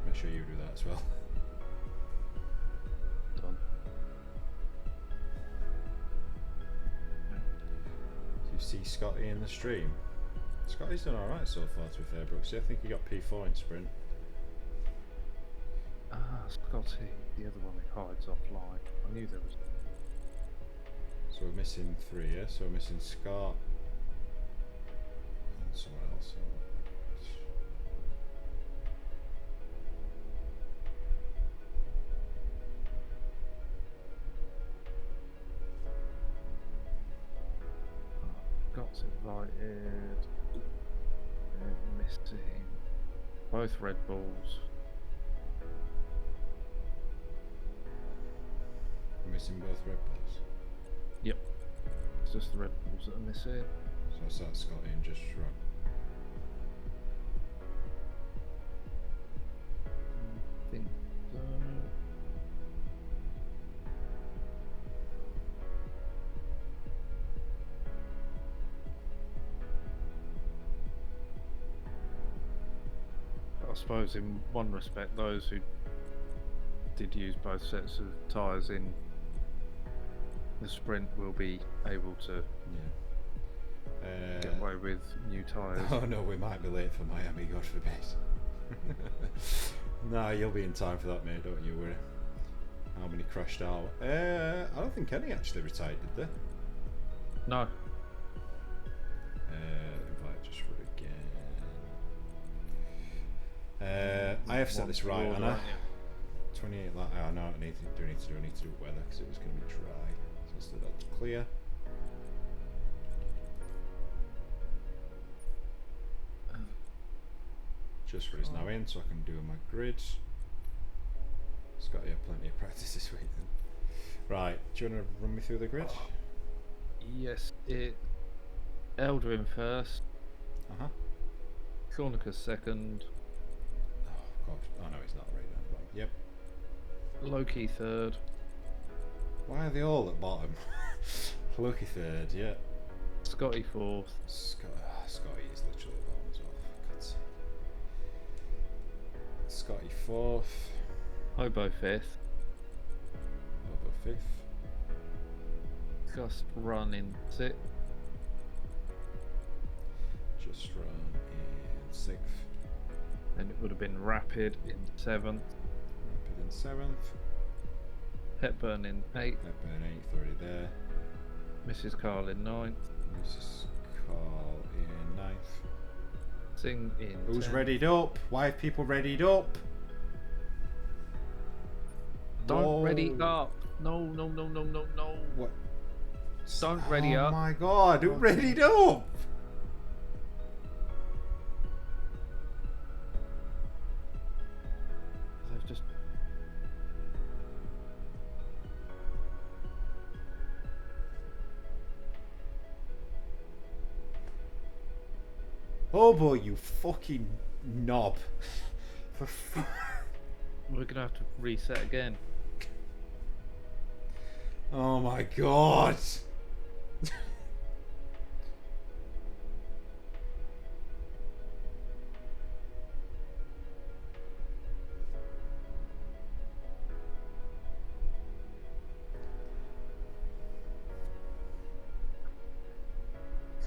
Make sure you do that as well. Done. Do you see Scotty in the stream? Scotty's done alright so far, to be fair, Brooks. I think he got P4 in sprint. Scotty, the other one that hides offline. I knew there was. So we're missing 3, yeah? So we're missing Scott and someone else. Scott's invited. They're missing both Red Bulls. We're missing both Red Bulls? Yep. It's just the Red Bulls that are missing. So I start Scotty and just run. I think so. I suppose in one respect those who did use both sets of tyres in the sprint will be able to get away with new tyres. Oh no, we might be late for Miami, God forbid. Nah, you'll be in time for that, mate, don't you worry. How many crashed out? I don't think any actually retired, did they? No. Invite just for again. I have set this right, Anna. 28 like I know I need to do weather because it was going to be dry. So that's clear. Just for is now in, so I can do my grids. Scott, you have plenty of practice this week then. Right, do you want to run me through the grid? Yes, Eldrin first. Uh-huh. Cornicus second. Oh god, oh no, he's not right down the bottom. Yep. Loki third. Why are they all at bottom? Loki third, yeah. Scotty fourth. Scotty is literally at bottom as well, for God's sake. Scotty fourth. Hobo fifth. Hobo fifth. Just Run in sixth. Just Run in sixth. Then it would have been Rapid in seventh. Rapid in 7th. Hepburn in 8th. Hepburn 8th, already there. Mrs. Carl in 9th. Mrs. Carl in 9th. Sing in Who's 10th. readied up? Why have people readied up? Don't Whoa. ready up. No. What? Don't ready up. Oh my god, who readied up? They've just. Oh boy, you fucking knob. For We're gonna have to reset again. Oh my god.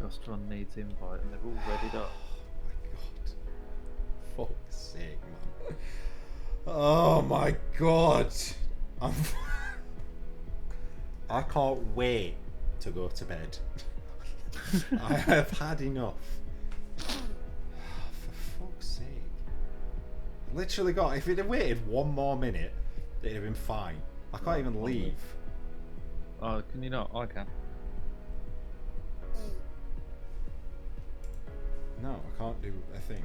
Custron needs invite, and they've all readied up. Oh my god. Fuck's sake, man. Oh my god. I can't wait to go to bed. I have had enough. For fuck's sake. Literally got, if it had waited one more minute, it'd have been fine. I can't even leave. Oh, can you not? I can. No, I can't do a thing.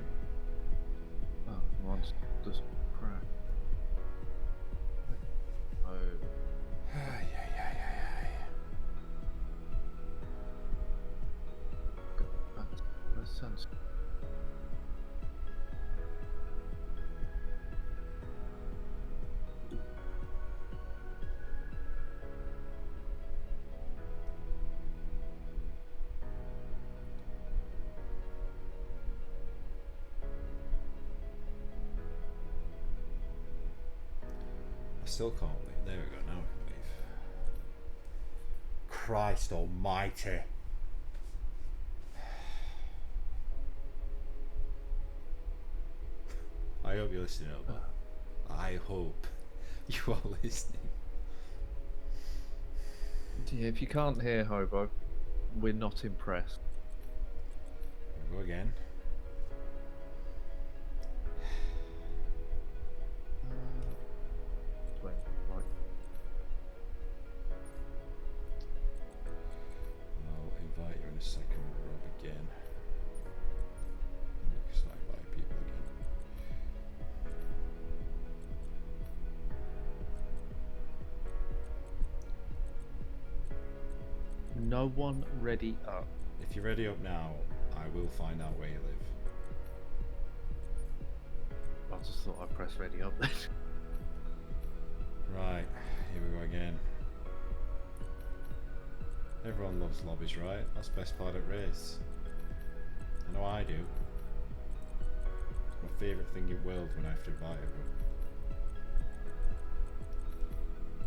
Oh, mine's just crap. Oh. That sounds. I still can't leave. There we go, now I can leave. Christ almighty. I hope you're listening, Elba. I hope you are listening. Yeah, if you can't hear Hobo, we're not impressed. Go again. Wait, right. I'll invite you in a second, Rob, again. You can start inviting people again. No one ready up. If you're ready up now, I will find out where you live. I just thought I'd press ready up then. Right, here we go again. Everyone loves lobbies, right? That's the best part of race. I know I do. It's my favourite thing in the world when I have to invite everyone.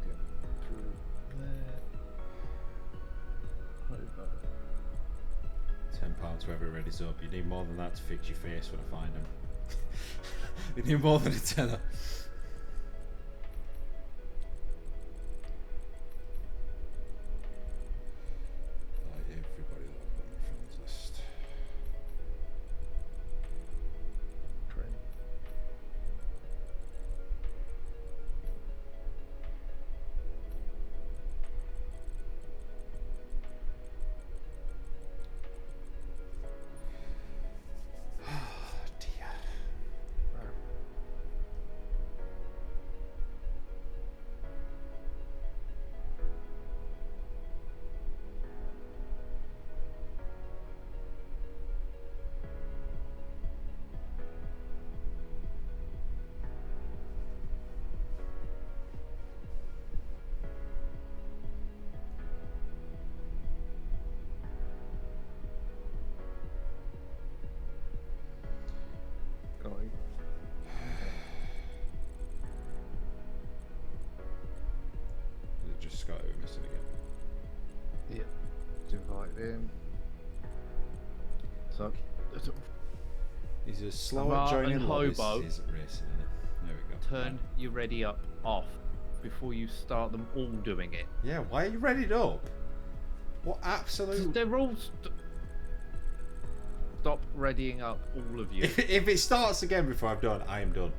Get through there. Hobo. £10 whoever readies up. You need more than that to fix your face when I find them. You need more than a tenner. Everybody that I've got on my friends list. Train. Oh dear. Going. Is it just Scott who missing again? Yeah. Let's invite in. So, He's as slow Amar at joining and lobbies Hobo. as he is at racing, isn't There we go. Turn your ready up off before you start them all doing it. Yeah, why are you readied up? What absolute... They're all... Stop readying up, all of you. If it starts again before I'm done, I am done.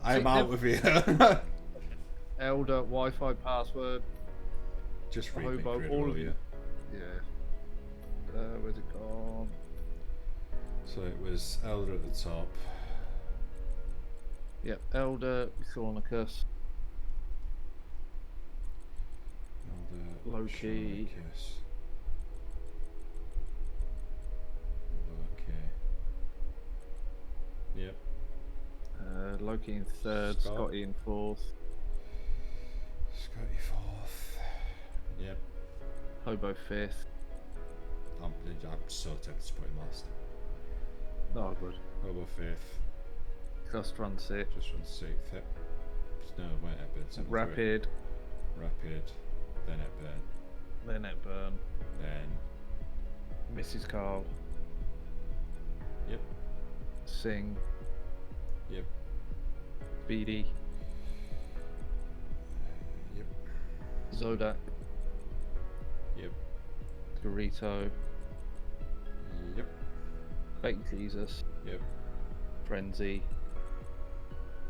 I am out of here. Elder, Wi-Fi password. Just read Hobo, me all of you. Yeah. Where's it gone? So it was Elder at the top. Yep, Elder, Thornicus, Elder, Loki. Shonicus. Okay. Yep. Loki in third, Scott. Scotty in fourth, Scotty fourth. Yep. Hobo fifth. I'm so tempted to put him last. No, I would. Hobo fifth. Just run sixth. Just run sixth. Yep. No, wait, Hepburn. Rapid. Rapid. Then Hepburn. Then Hepburn. Then. Mrs. Carl. Yep. Sing. Yep. Speedy. Yep. Zodak. Yep. Dorito. Yep. Fake Jesus. Yep. Frenzy.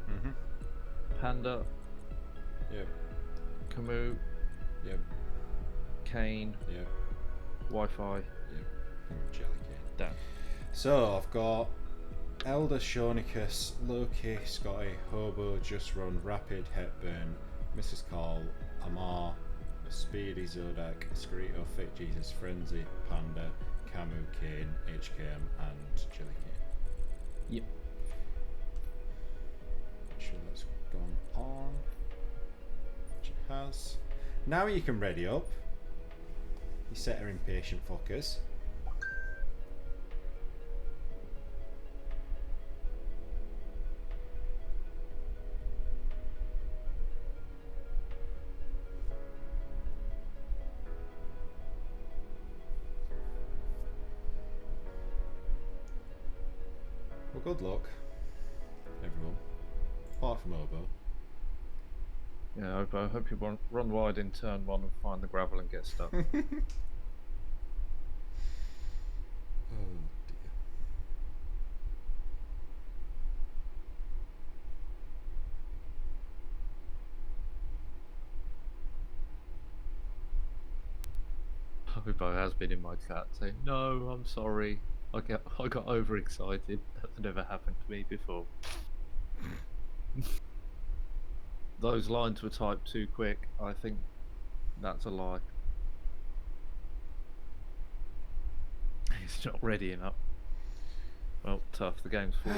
Mhm. Panda. Yep. Camus. Yep. Kane. Yep. Wi-Fi. Yep. And Jelly Cane. Damn. So I've got Elder, Shonicus, Loki, Scotty, Hobo, Just Run, Rapid, Hepburn, Mrs. Call, Amar, Speedy, Zodak, Skrito, Fake Jesus, Frenzy, Panda, Camu, Kane, HKM, and Jelly Cane. Yep. Sure that's gone on. Which it has. Now you can ready up. You set her impatient fuckers. Well, good luck, everyone. Apart from Obo. Yeah, I hope you run wide in turn one and find the gravel and get stuck. Oh dear. Hobo has been in my chat saying, "No, I'm sorry. I got overexcited. That's never happened to me before." Those lines were typed too quick. I think that's a lie. He's not ready enough. Well, tough. The game's 4-2.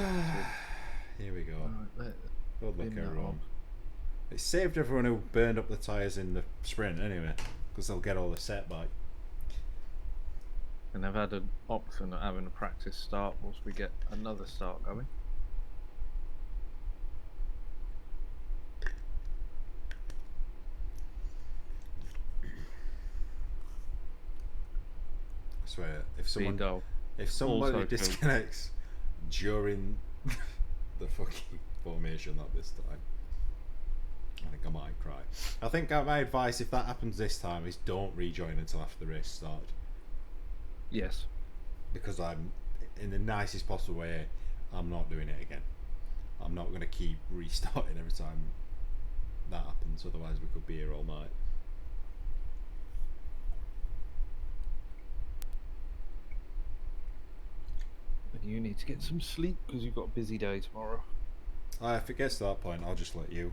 Here we go. Right, Good luck, bin that everyone. off. It saved everyone who burned up the tyres in the sprint anyway, because they'll get all the set back. And they've had an option of having a practice start whilst we get another start going. I swear, if Being dull. somebody Also disconnects during the fucking formation like this time, I think I might cry. I think my advice, if that happens this time, is don't rejoin until after the race started. Yes. Because I'm, in the nicest possible way, I'm not doing it again. I'm not going to keep restarting every time that happens, otherwise we could be here all night. And you need to get some sleep because you've got a busy day tomorrow. If it gets to that point, I'll just let you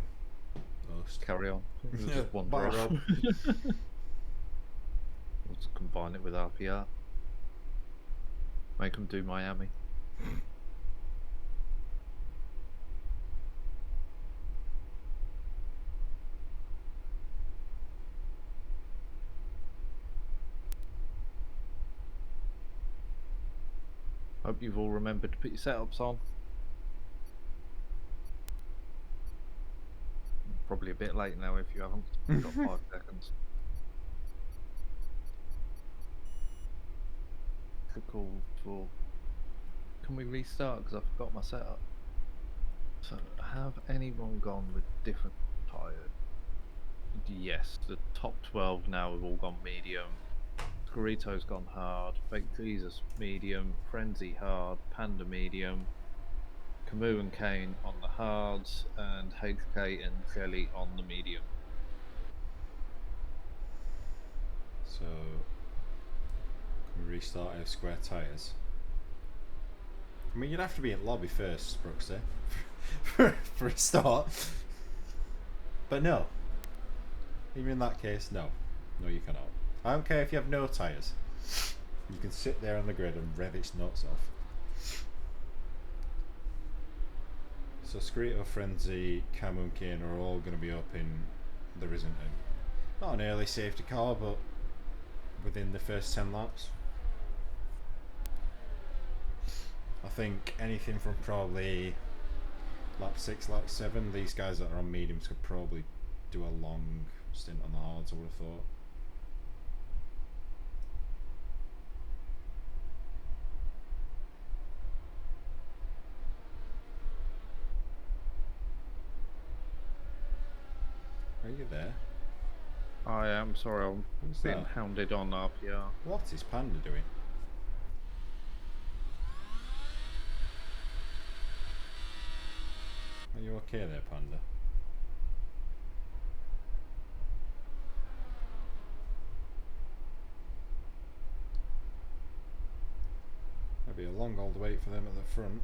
host. Carry on. We'll Yeah, just wander bye, off. Rob. We'll just combine it with RPR. Make them do Miami. Hope you've all remembered to put your setups on. Probably a bit late now if you haven't. You've got 5 seconds. Cool for. Can we restart? Because I forgot my setup. So, have anyone gone with different tyres? Yes, the top 12 now have all gone medium. Scorito's gone hard. Fake Jesus medium. Frenzy hard. Panda medium. Camus and Kane on the hards, and HK and Jelly on the medium. So, can we restart our square tyres? I mean, you'd have to be in lobby first, Brooksy, for a start. But no. Even in that case, no. No, you cannot. I don't care if you have no tyres. You can sit there on the grid and rev its nuts off. So Scorito, Frenzy, Camus and Kane are all going to be up in there isn't not an early safety car, but within the first 10 laps. I think anything from probably lap 6, lap 7, these guys that are on mediums could probably do a long stint on the hards, I would have thought. Are you there? I am sorry, I'm being hounded on RPR. What is Panda doing? Are you okay there, Panda? That'd be a long old wait for them at the front.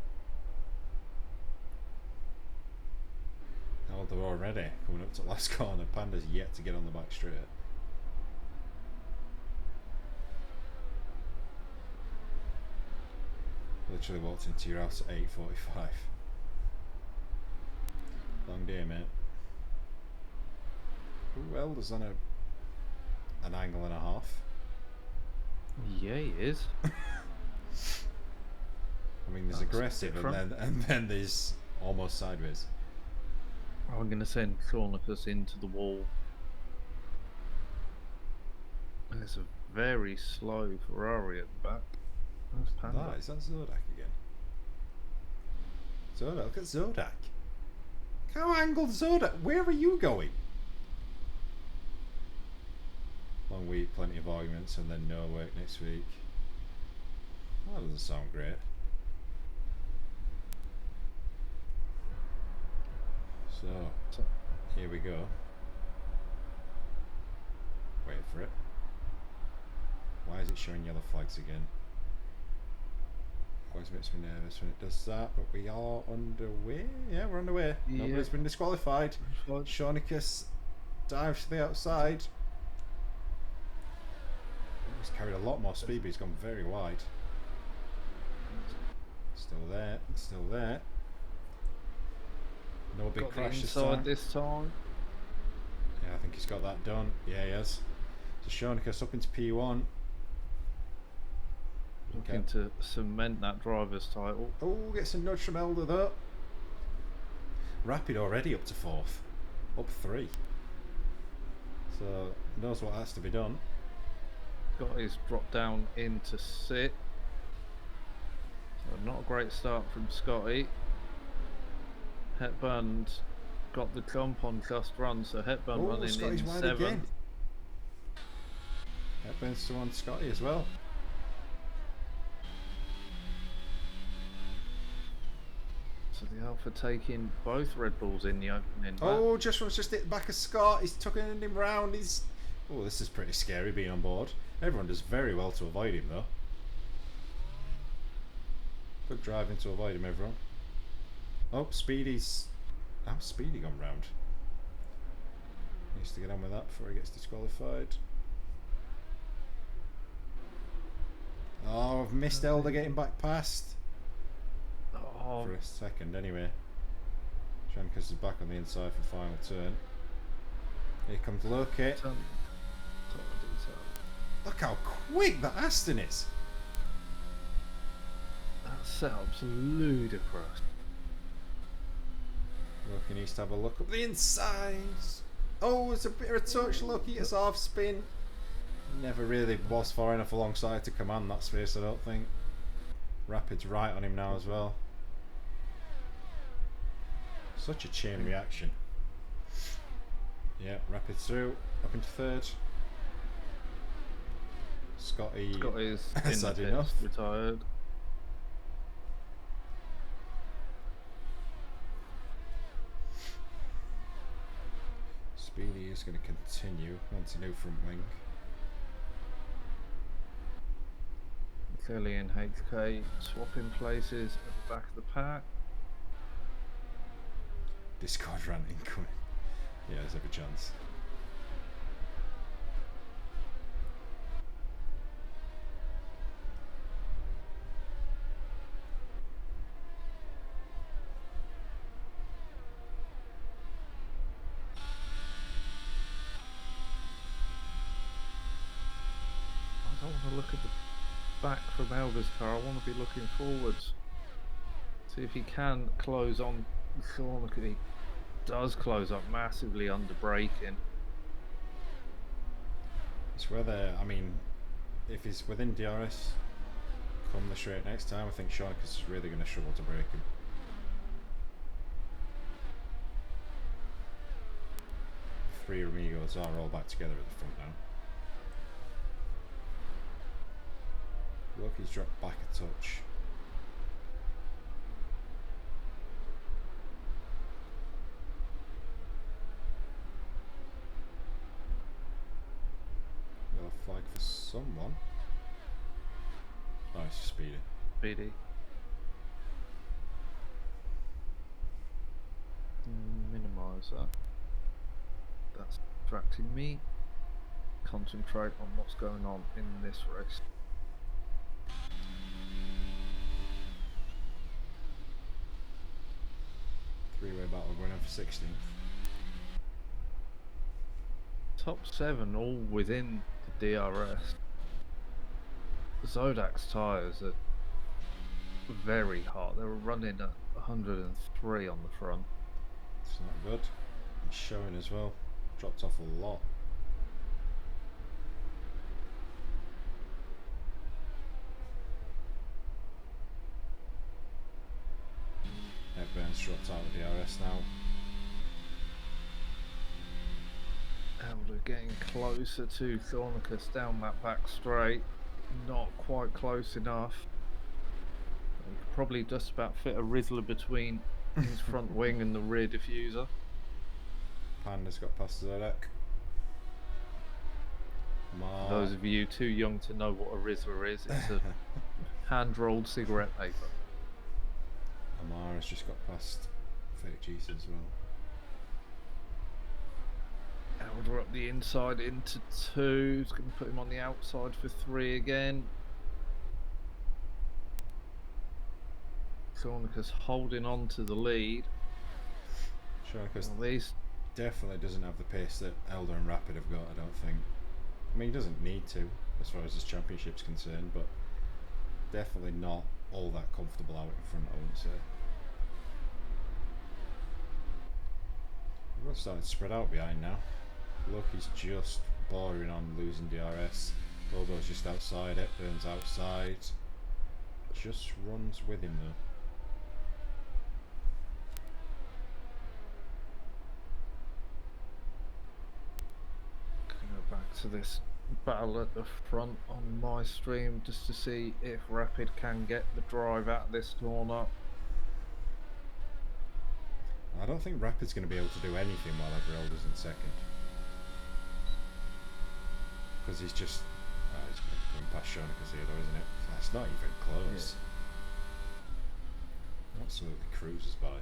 Oh, they're already coming up to the last corner. Panda's yet to get on the back straight. Literally walked into your house at 8:45. Long day, mate. Who else is on an angle and a half? Yeah, he is. I mean, there's aggressive and then there's almost sideways. I'm going to send Chronicus into the wall. There's a very slow Ferrari at the back. That's Panda. Is that Zodak again? Zodak, look at Zodak. How angled Zodak? Where are you going? Long week, plenty of arguments, and then no work next week. That doesn't sound great. So, here we go. Wait for it. Why is it showing yellow flags again? Always makes me nervous when it does that, but we are underway. Yeah, we're underway. Yeah. Nobody's been disqualified. Shawnicus dives to the outside. He's carried a lot more speed, but he's gone very wide. Still there, still there. No big crash this time. Yeah, I think he's got that done. Yeah, he has. So Shawnicus up into P1. Looking to cement that driver's title. Oh, gets a nudge from Elder though. Rapid already up to 4th. Up 3. So, knows what has to be done. Got his drop down into 6th. So not a great start from Scotty. Hepburn's got the jump on Just Run, so Hepburn running Scotty's in wide 7th. Again. Hepburn's still on Scotty as well. So the Alpha taking both Red Bulls in the opening. Oh, Just Run's just hit the back of Scott. He's tucking him round. Oh, this is pretty scary being on board. Everyone does very well to avoid him though. Good driving to avoid him, everyone. Oh, Speedy's... How's Speedy gone round? Needs to get on with that before he gets disqualified. Oh, I've missed Elder getting back past. Oh. For a second, anyway. Shankers is back on the inside for the final turn. Here comes Loki. Look how quick that Aston is. That setup's ludicrous. Loki needs to have a look up the insides. Oh, it's a bit of a touch. Loki, it's half spin. Never really was far enough alongside to command that space, I don't think. Rapid's right on him now as well. Such a chain reaction. Yeah, Rapid through, up into third. Scotty is has in had the pits, enough. retired. Speedy is going to continue. Wants a new front wing. Kelly and HK swapping places at the back of the pack. Discord rant incoming. Yeah, there's every chance. I don't want to look at the back from Elder's car. I want to be looking forwards. See if he can close on Sean. He does close up massively under braking. It's whether, I mean, if he's within DRS come the straight next time, I think Shonika's really going to struggle to break him. Three Amigos are all back together at the front now. Look, he's dropped back a touch. Yellow flag for someone. Oh, it's Speedy. Speedy. Minimise that. That's distracting me. Concentrate on what's going on in this race. Three-way battle going on for 16th. Top 7 all within the DRS. Zodak's tyres are very hot. They were running at 103 on the front. It's not good. It's showing as well. Dropped off a lot. Hepburn's dropped out of the DRS now. Elder getting closer to Thornicus down that back straight. Not quite close enough. He could probably just about fit a Rizzler between his front wing and the rear diffuser. Panda's got past Zodak. For those of you too young to know what a Rizzler is, it's a hand-rolled cigarette paper. Amara's just got past Fake Jesus as well. Elder up the inside into 2. It's going to put him on the outside for 3 again. Thornicus holding on to the lead. Shonicus These definitely doesn't have the pace that Elder and Rapid have got, I don't think. I mean, he doesn't need to, as far as his championship's concerned, but definitely not all that comfortable out in front, I wouldn't say. We're starting to spread out behind now. Look, he's just bordering on losing DRS. Bobo's just outside it, Burns outside. Just runs with him though. Go back to this battle at the front on my stream just to see if Rapid can get the drive out of this corner. I don't think Rapid's going to be able to do anything while Everelder's in second. Because he's just... he's going past Shonicus here though, isn't it? That's not even close. Yeah. Absolutely cruises by.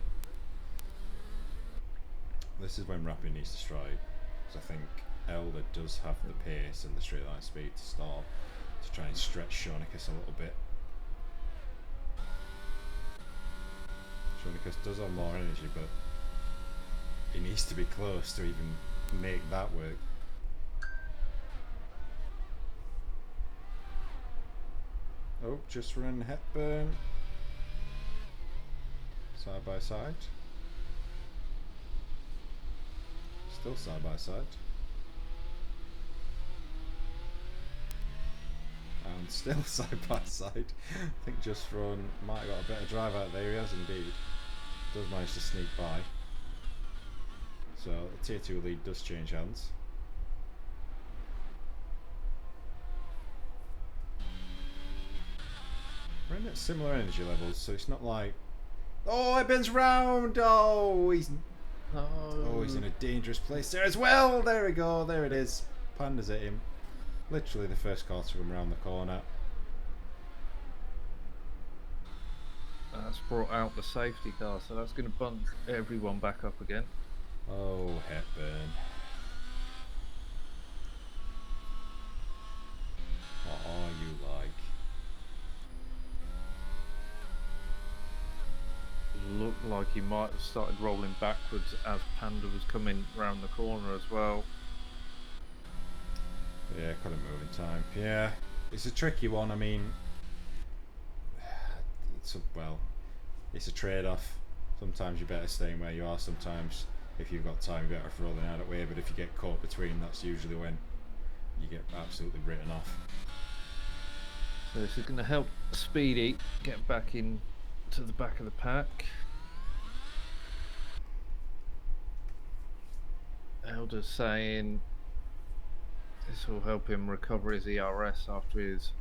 This is when Rapid needs to stride. Because I think Elder does have the pace and the straight line speed to start to try and stretch Shonicus a little bit. Shonicus does have more energy, but he needs to be close to even make that work. Oh, just run Hepburn. Side by side. Still side by side. And still side by side. I think Just Run might have got a better drive out there. He has indeed. Does manage to sneak by. So the tier 2 lead does change hands. We're in at similar energy levels, so it's not like... Oh, it bends round! Oh, he's in a dangerous place there as well! There we go, there it is. Panda's at him. Literally the first car to come round the corner. That's brought out the safety car, so that's going to bump everyone back up again. Oh, Hepburn. What are you like? Looked like he might have started rolling backwards as Panda was coming round the corner as well. Yeah, couldn't move in time. Yeah, it's a tricky one. I mean, it's a trade-off. Sometimes you're better staying where you are. Sometimes, if you've got time, you're better off rolling out of the way. But if you get caught between, that's usually when you get absolutely written off. So this is going to help Speedy get back in to the back of the pack. Elder's saying this will help him recover his ERS after his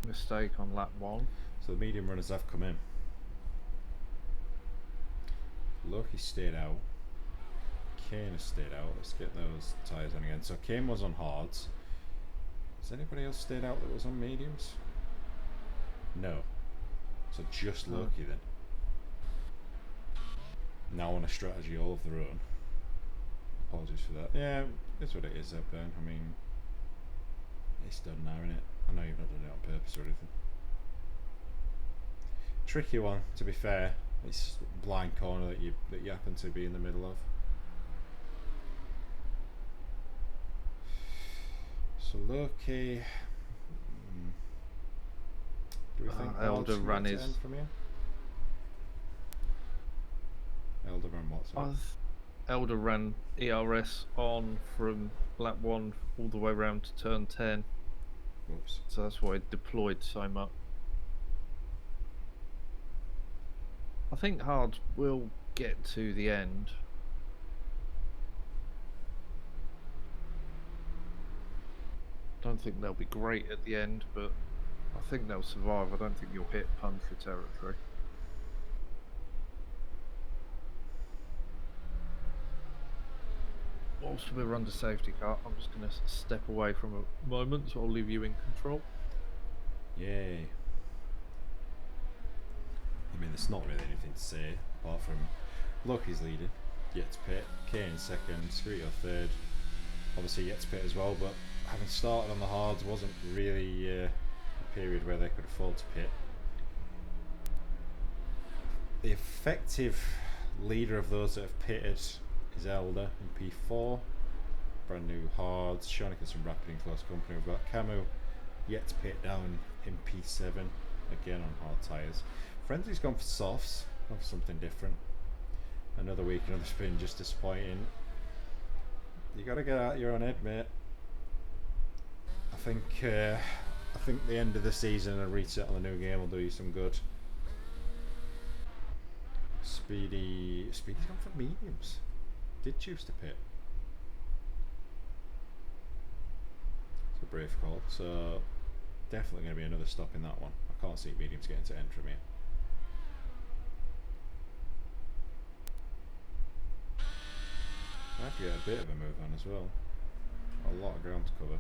mistake on lap 1. So the medium runners have come in. Loki stayed out. Kane has stayed out. Let's get those tyres on again. So Kane was on hards. Has anybody else stayed out that was on mediums? No. So just Loki then. Now on a strategy all of their own. Apologies for that. Yeah, it's what it is, Ben. I mean, it's done now, isn't it? I know you've not done it on purpose or anything. Tricky one, to be fair. It's a blind corner that you happen to be in the middle of. So Loki. Do we think Elder ran his end from here? Elder ran what? Sorry? Elder ran ERS on from lap 1 all the way around to turn 10. Whoops. So that's why it deployed so much. I think Hard will get to the end. Don't think they'll be great at the end, but I think they'll survive. I don't think you'll hit puncher territory. Whilst we're under safety car, I'm just going to step away from a moment, so I'll leave you in control. Yay. I mean, there's not really anything to say, apart from Loki's leading, yet to pit, Kane second, Screeto third, obviously yet to pit as well, but having started on the hards wasn't really a period where they could afford to pit. The effective leader of those that have pitted is Elder in P4, brand new hards, Shonicus and Rapid in close company. We've got Camu yet to pit down in P7, again on hard tyres. Frenzy's gone for softs, gone for something different. Another week, another spin, just disappointing. You got to get out your own head, mate. I think the end of the season and a reset on the new game will do you some good. Speedy's gone for mediums. Did choose to pit. It's a brave call. So definitely going to be another stop in that one. I can't see mediums getting to end from here. I have to get a bit of a move on as well. A lot of ground to cover.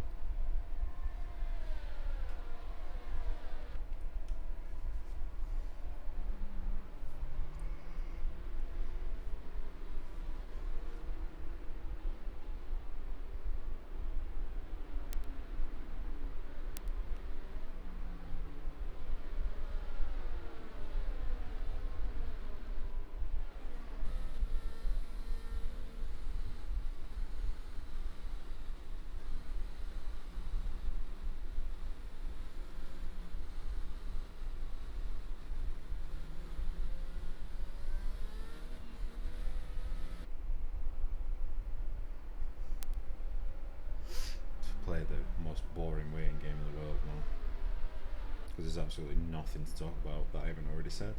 Play the most boring waiting game in the world now, because there's absolutely nothing to talk about that I haven't already said.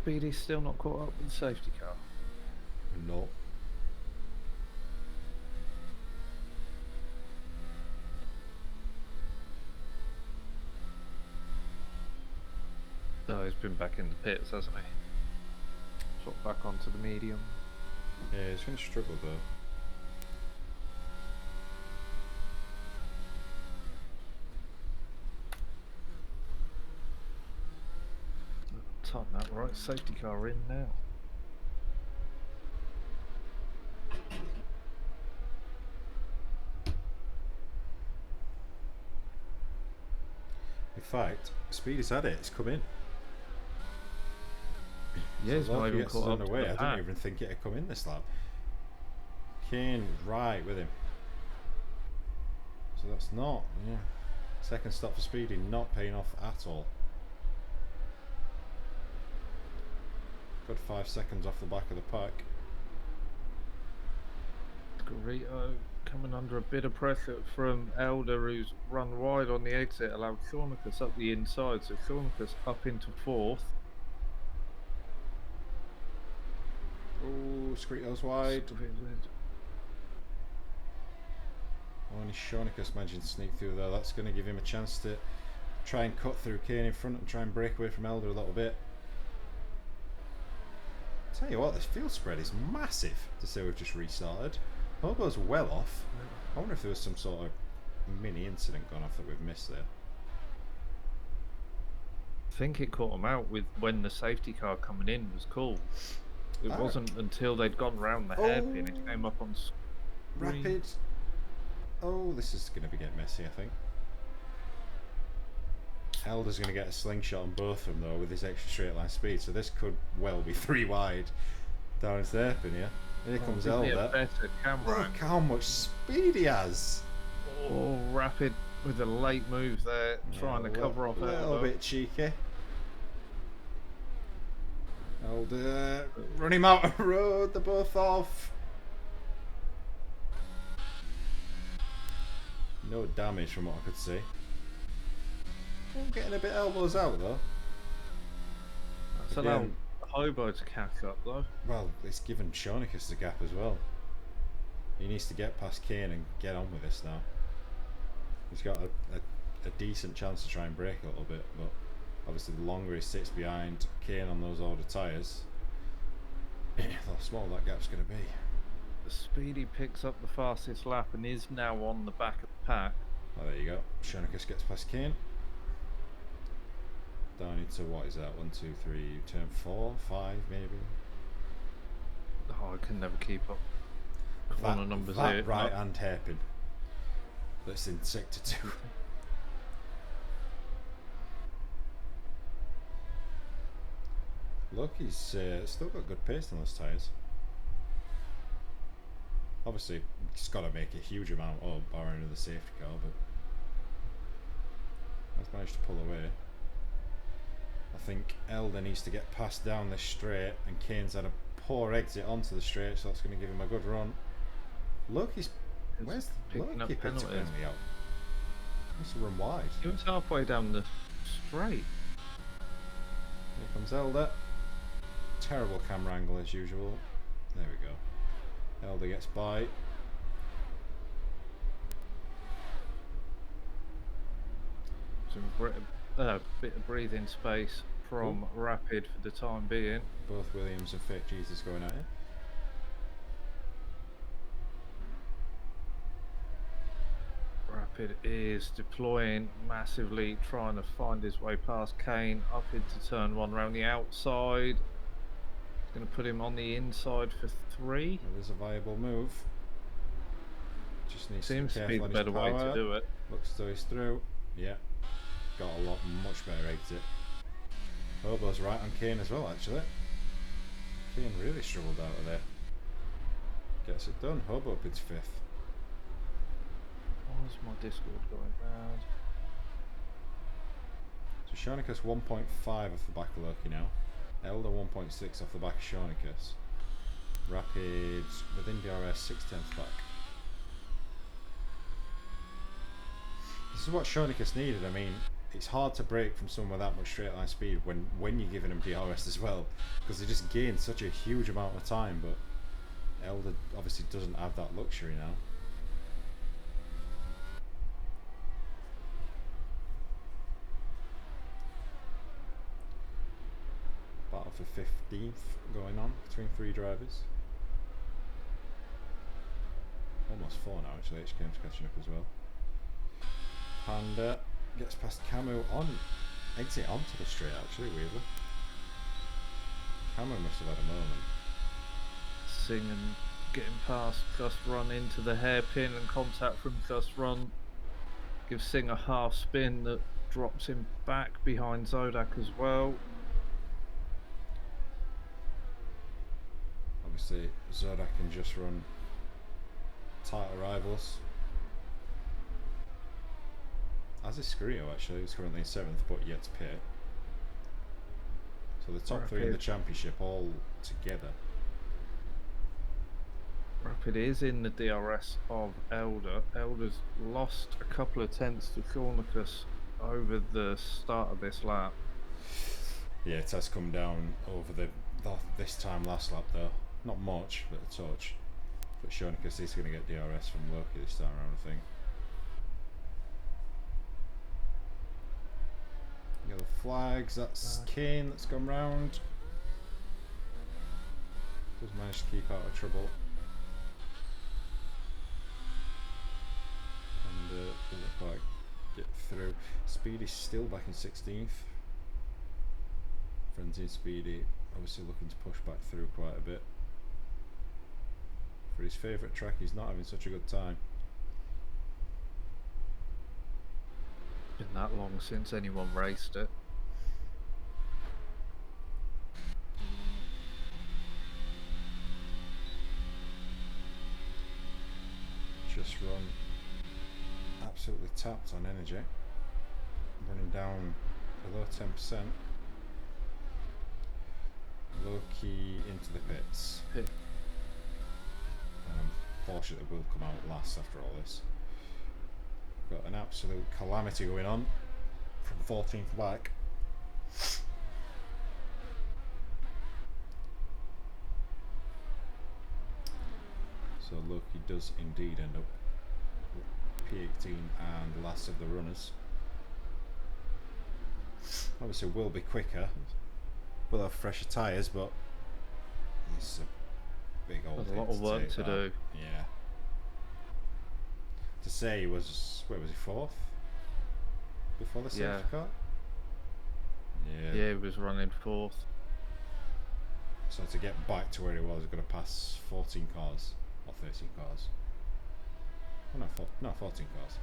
Speedy's still not caught up with the safety car. No. Oh, he's been back in the pits, hasn't he? Swapped back onto the medium. Yeah, he's going to struggle though. Time that right, safety car in now. In fact, Speedy's had it. It's come in. Yeah, he's not even caught up to away. the I pack. didn't even think it had come in this lap. Kane right with him. So that's not, yeah. Second stop for Speedy, not paying off at all. Good 5 seconds off the back of the pack. Garito coming under a bit of pressure from Elder, who's run wide on the exit, allowed Shawnicus up the inside, so Shawnicus up into fourth. Oh, Scrito's wide. Only Shawnicus managing to sneak through there. That's going to give him a chance to try and cut through Kane in front and try and break away from Elder a little bit. Tell you what, this field spread is massive to say we've just restarted. Hobo's well off. I wonder if there was some sort of mini incident gone off that we've missed there. I think it caught him out with when the safety car coming in was called. It wasn't until they'd gone round the hairpin it came up on screen. Rapid. Oh, this is going to be getting messy, I think. Elder's going to get a slingshot on both of them though with his extra straight line speed, so this could well be 3 wide down his hairpin, yeah? Here comes Elder. Better camera. Look how much speed he has! Oh, Rapid with a late move there, trying to cover off a little bit cheeky. Elder, run him out of the road, they're both off. No damage from what I could see. I'm getting a bit elbows out though. That's allowed Hobo to catch up though. Well, it's given Shawnicus the gap as well. He needs to get past Kane and get on with this now. He's got a decent chance to try and break a little bit, but obviously the longer he sits behind Kane on those older tyres, the smaller that gap's going to be. Speedy picks up the fastest lap and is now on the back of the pack. Oh, there you go. Shawnicus gets past Kane. Down into, what is that? 1, 2, 3, turn 4, 5 maybe? Oh, I can never keep up. Corner numbers here. Right hand hairpin. That's in sector 2. Look, he's still got good pace on those tyres. Obviously, he's got to make a huge amount up, barring the safety car, but has managed to pull away. I think Elder needs to get passed down this straight, and Kane's had a poor exit onto the straight, so that's going to give him a good run. Look, where's picking up he picked penalties. a penalty out. He must have run wide. He was halfway down the straight. Here comes Elder. Terrible camera angle as usual. There we go. Elder gets by. Some bit of breathing space from Rapid for the time being. Both Williams and Fake Jesus going at it. Rapid is deploying massively, trying to find his way past Kane up into turn 1 round the outside. Going to put him on the inside for 3. Well, there's a viable move. Just needs Seems to to be be the better way to do it. Looks as though he's through. Yeah. Got a much better exit. Hobo's right on Kane as well, actually. Kane really struggled out of there. Gets it done. Hobo up into 5th. Why is my Discord going mad? So Shawnicus 1.5 off the back of Loki now. Elder 1.6 off the back of Shawnicus. Rapid within DRS 6/10 back. This is what Shawnicus needed. I mean, it's hard to break from someone with that much straight line speed when you're giving them DRS as well, because they just gain such a huge amount of time. But Elder obviously doesn't have that luxury now. Battle for 15th going on between 3 drivers. Almost 4 now actually, HKM's catching up as well. Panda gets past Camo on exit onto the straight actually, weirdly. Camo must have had a moment. Singh getting past Gus Run into the hairpin, and contact from Gus Run gives Singh a half spin that drops him back behind Zodak as well. Obviously Zodak and Just Run title rivals. As is Scrio actually, who's currently in 7th but yet to pit. So the top 3 in the championship all together. Rapid is in the DRS of Elder. Elder's lost a couple of tenths to Cornicus over the start of this lap. Yeah, it has come down over this time last lap though. Not much, but a touch. But Shonicus is going to get DRS from Loki this time around, I think. Yellow flags, that's Kane that's gone round. Does manage to keep out of trouble. And doesn't quite get through. Speedy's still back in 16th. Frenzy and Speedy obviously looking to push back through quite a bit. For his favourite track, he's not having such a good time. Been that long since anyone raced it. Just Run absolutely tapped on energy, running down below 10%. Low key into the pits. Unfortunately, will come out last after all this. Got an absolute calamity going on from 14th back. So Loki does indeed end up P18 and last of the runners. Obviously will be quicker, will have fresher tyres, but it's a big old There's a lot of work to do. Yeah. To say he was, where was he, 4th? Before the safety car? Yeah, he was running 4th. So to get back to where he was, he's going to pass 14 cars, or 13 cars. Oh, no, 14 cars.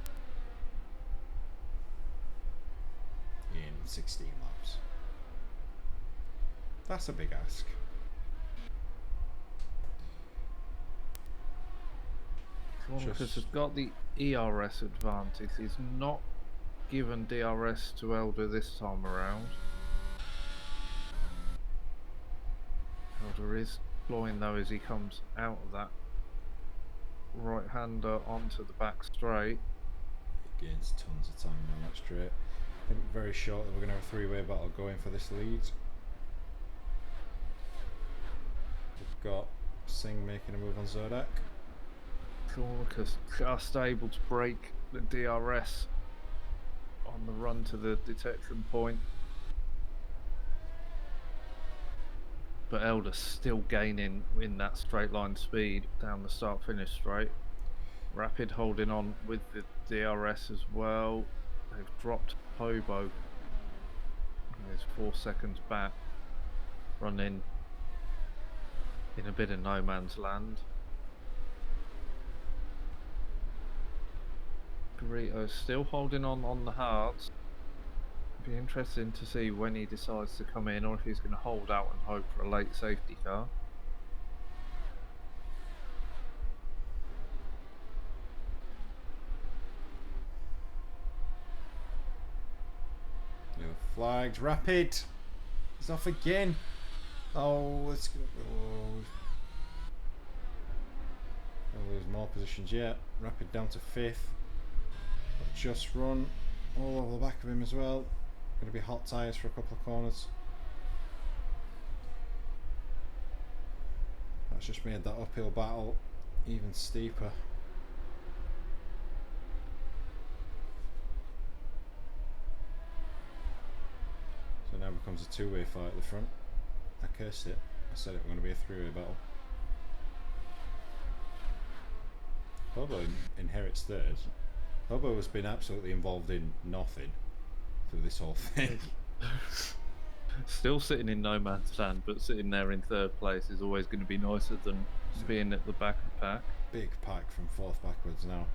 In 16 laps. That's a big ask. Because has got the ERS advantage. He's not given DRS to Elder this time around. Elder is flying though as he comes out of that right-hander onto the back straight. He gains tons of time on that straight. I think very shortly we're going to have a 3-way battle going for this lead. We've got Singh making a move on Zodak. Cornicus just able to break the DRS on the run to the detection point. But Elder still gaining in that straight line speed down the start finish straight. Rapid holding on with the DRS as well. They've dropped Hobo. He's 4 seconds back. Running in a bit of no man's land. Burrito still holding on the hards. Be interesting to see when he decides to come in, or if he's going to hold out and hope for a late safety car. No flags. Rapid. He's off again. Oh, it's gonna. Oh, there's more positions yet. Rapid down to 5th. Just Run all over the back of him as well. Going to be hot tyres for a couple of corners. That's just made that uphill battle even steeper. So now becomes a two-way fight at the front. I cursed it. I said it was going to be a three-way battle. Hobo inherits third. Hobo has been absolutely involved in nothing through this whole thing. Still sitting in no man's land, but sitting there in third place is always going to be nicer than being at the back of the pack. Big pack from fourth backwards now.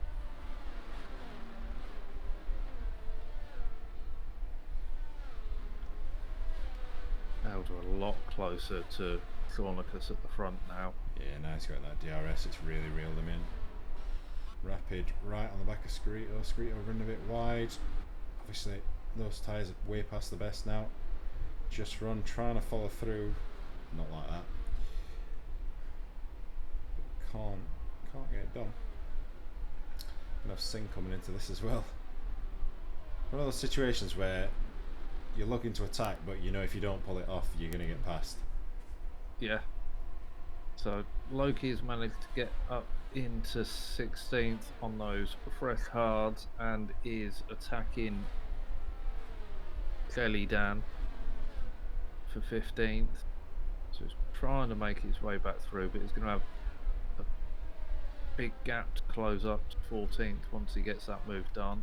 Held a lot closer to Thornicus at the front now. Yeah, now he's got that DRS, it's really reeled him in. Rapid right on the back of Skrito. Skrito running a bit wide. Obviously, those tyres are way past the best now. Just run, trying to follow through. Not like that. But can't get it done. Gonna have Singh coming into this as well. One of those situations where you're looking to attack, but you know if you don't pull it off, you're gonna get past. Yeah. So Loki's managed to get up into 16th on those fresh hards and is attacking Kelly Dan for 15th. So he's trying to make his way back through, but he's going to have a big gap to close up to 14th once he gets that move done.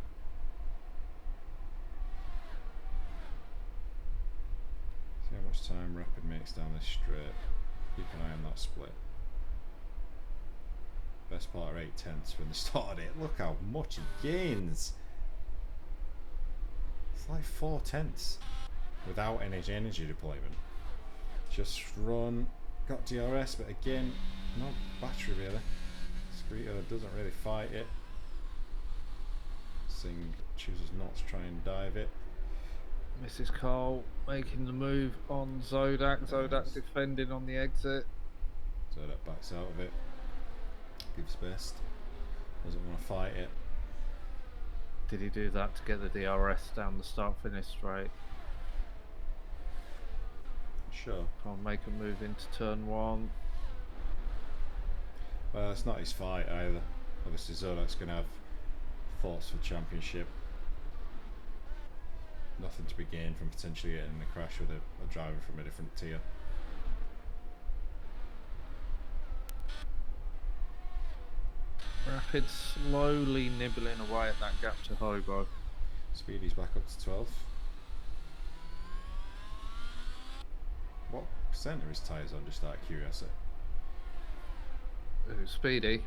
See how much time Rapid makes down this straight. Keep an eye on that split. Best part are 8/10 when they started it. Look how much he gains. It's like 4/10 without any energy deployment. Just run. Got DRS, but again, no battery really. Skrito doesn't really fight it. Singh chooses not to try and dive it. Mrs. Cole making the move on Zodak. Zodak defending on the exit. Zodak backs out of it. Gives best. Doesn't want to fight it. Did he do that to get the DRS down the start-finish straight? Sure. Can't make a move into turn one. Well, it's not his fight either. Obviously, Zodak's going to have thoughts for championship. Nothing to be gained from potentially getting in a crash with a driver from a different tier. Rapid slowly nibbling away at that gap to Hobo. Speedy's back up to 12. What percent are his tyres on, just out of curiosity? Ooh, Speedy.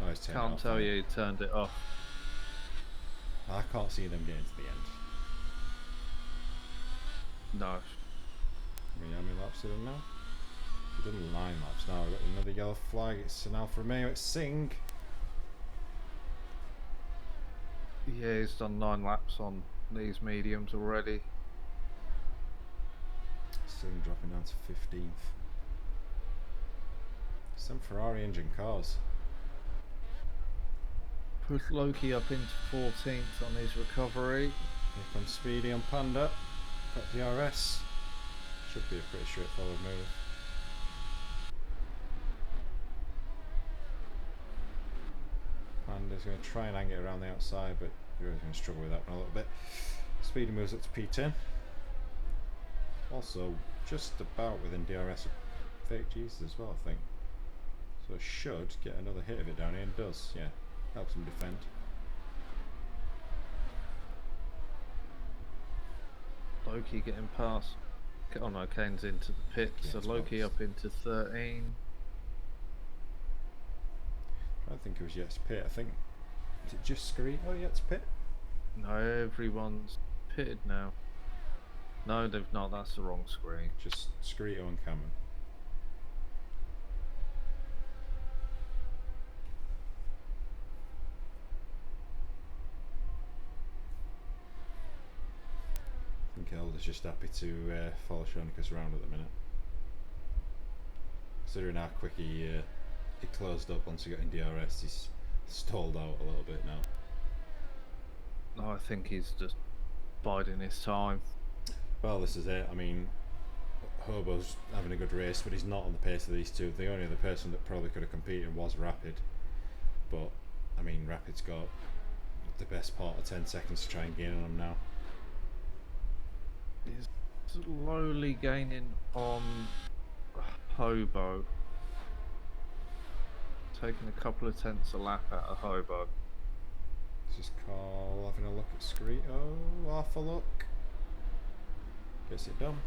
Oh, he's turned it Can't off, tell hasn't you, he turned it off. he? I can't see them getting to the end. No. I mean, how many laps did he now? We've done 9 laps now. We've got another yellow flag. It's an Alfa Romeo. It's Singh. Yeah, he's done 9 laps on these mediums already. Singh dropping down to 15th. Some Ferrari engine cars. Push Loki up into 14th on his recovery. Here comes Speedy on Panda. Got DRS. Should be a pretty straightforward move. Panda's going to try and hang it around the outside, but you're going to struggle with that one a little bit. Speedy moves up to P10. Also, just about within DRS of Fake Jesus as well, I think. So should get another hit of it down here, and does, yeah. Helps him defend. Loki getting past. Oh no, Kane's into the pit, Yeah, so it's Loki boxed. up into 13. I don't think it was yet to pit. I think, is it just Skrito yet to pit? No, everyone's pitted now. No, they've not. That's the wrong screen. Just Skrito and Cameron. I think Elder's just happy to follow Shonicus around at the minute. Considering how quick he closed up once he got in DRS, he's stalled out a little bit now. I think he's just biding his time. Well, this is it. I mean, Hobo's having a good race, but he's not on the pace of these two. The only other person that probably could have competed was Rapid, but I mean, Rapid's got the best part of 10 seconds to try and gain on him now. He's slowly gaining on Hobo. Taking a couple of tenths a lap out of Hobo. This is Carl having a look at Screeto. Half a look. Gets it done.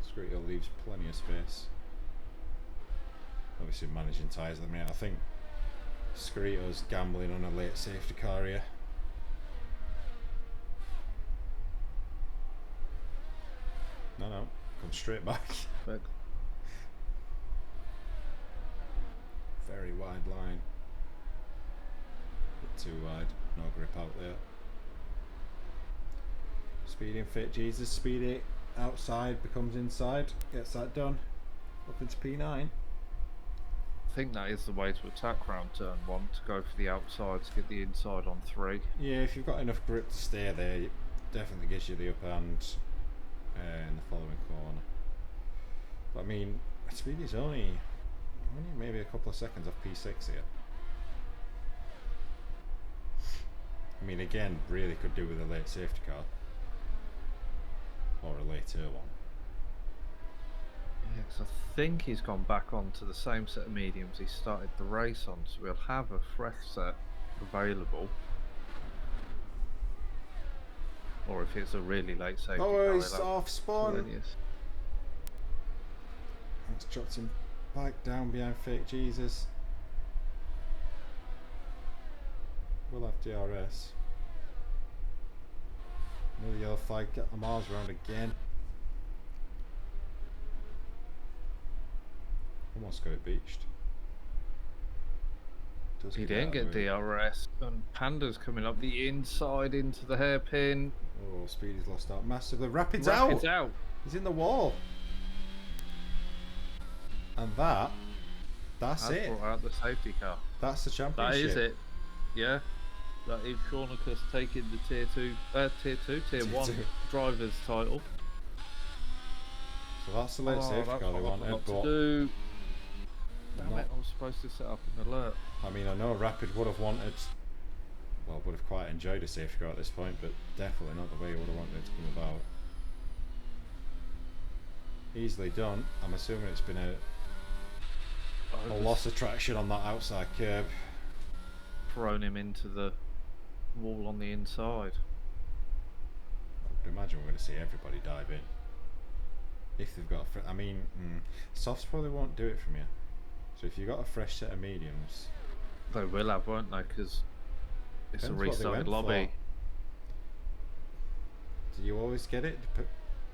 Screeto leaves plenty of space. Obviously managing tyres at the minute. I think Screeto's gambling on a late safety car here. No, come straight back. But Very wide line. Bit too wide. No grip out there. Speedy and Fit Jesus. Speedy outside becomes inside. Gets that done. Up into P9. I think that is the way to attack round turn 1, to go for the outside to get the inside on 3. Yeah, if you've got enough grip to stay there, it definitely gives you the upper hand in the following corner. But I mean, Speedy's only maybe a couple of seconds off P6 here. I mean, again, really could do with a late safety car. Or a later one. Yeah, because I think he's gone back onto the same set of mediums he started the race on, so we'll have a fresh set available. Or if it's a really late safety car, Oh, he's off spawn! Yes. It's dropped him back down behind Fake Jesus. We'll have DRS. Another yellow flag, get the miles around again. Almost got it beached. He didn't get DRS, and Panda's coming up the inside into the hairpin. Oh, Speedy's lost out massively. Rapid's Rapid's out! out! He's in the wall! And that's Has it. brought out the safety car. That's the championship. That is it. Yeah. That is Shaunicus taking the tier 1 driver's title. So that's the late safety car they wanted, but Damn it, I was supposed to set up an alert. I mean, I know Rapid would have wanted, well, would have quite enjoyed a safety car at this point, but definitely not the way he would have wanted it to come about. Easily done. I'm assuming it's been a loss of traction on that outside curb. Thrown him into the wall on the inside. I would imagine we're going to see everybody dive in. If they've got I mean, softs probably won't do it from you. So if you've got a fresh set of mediums... They will have, won't they? Because it's a restarted lobby. Do you always get it,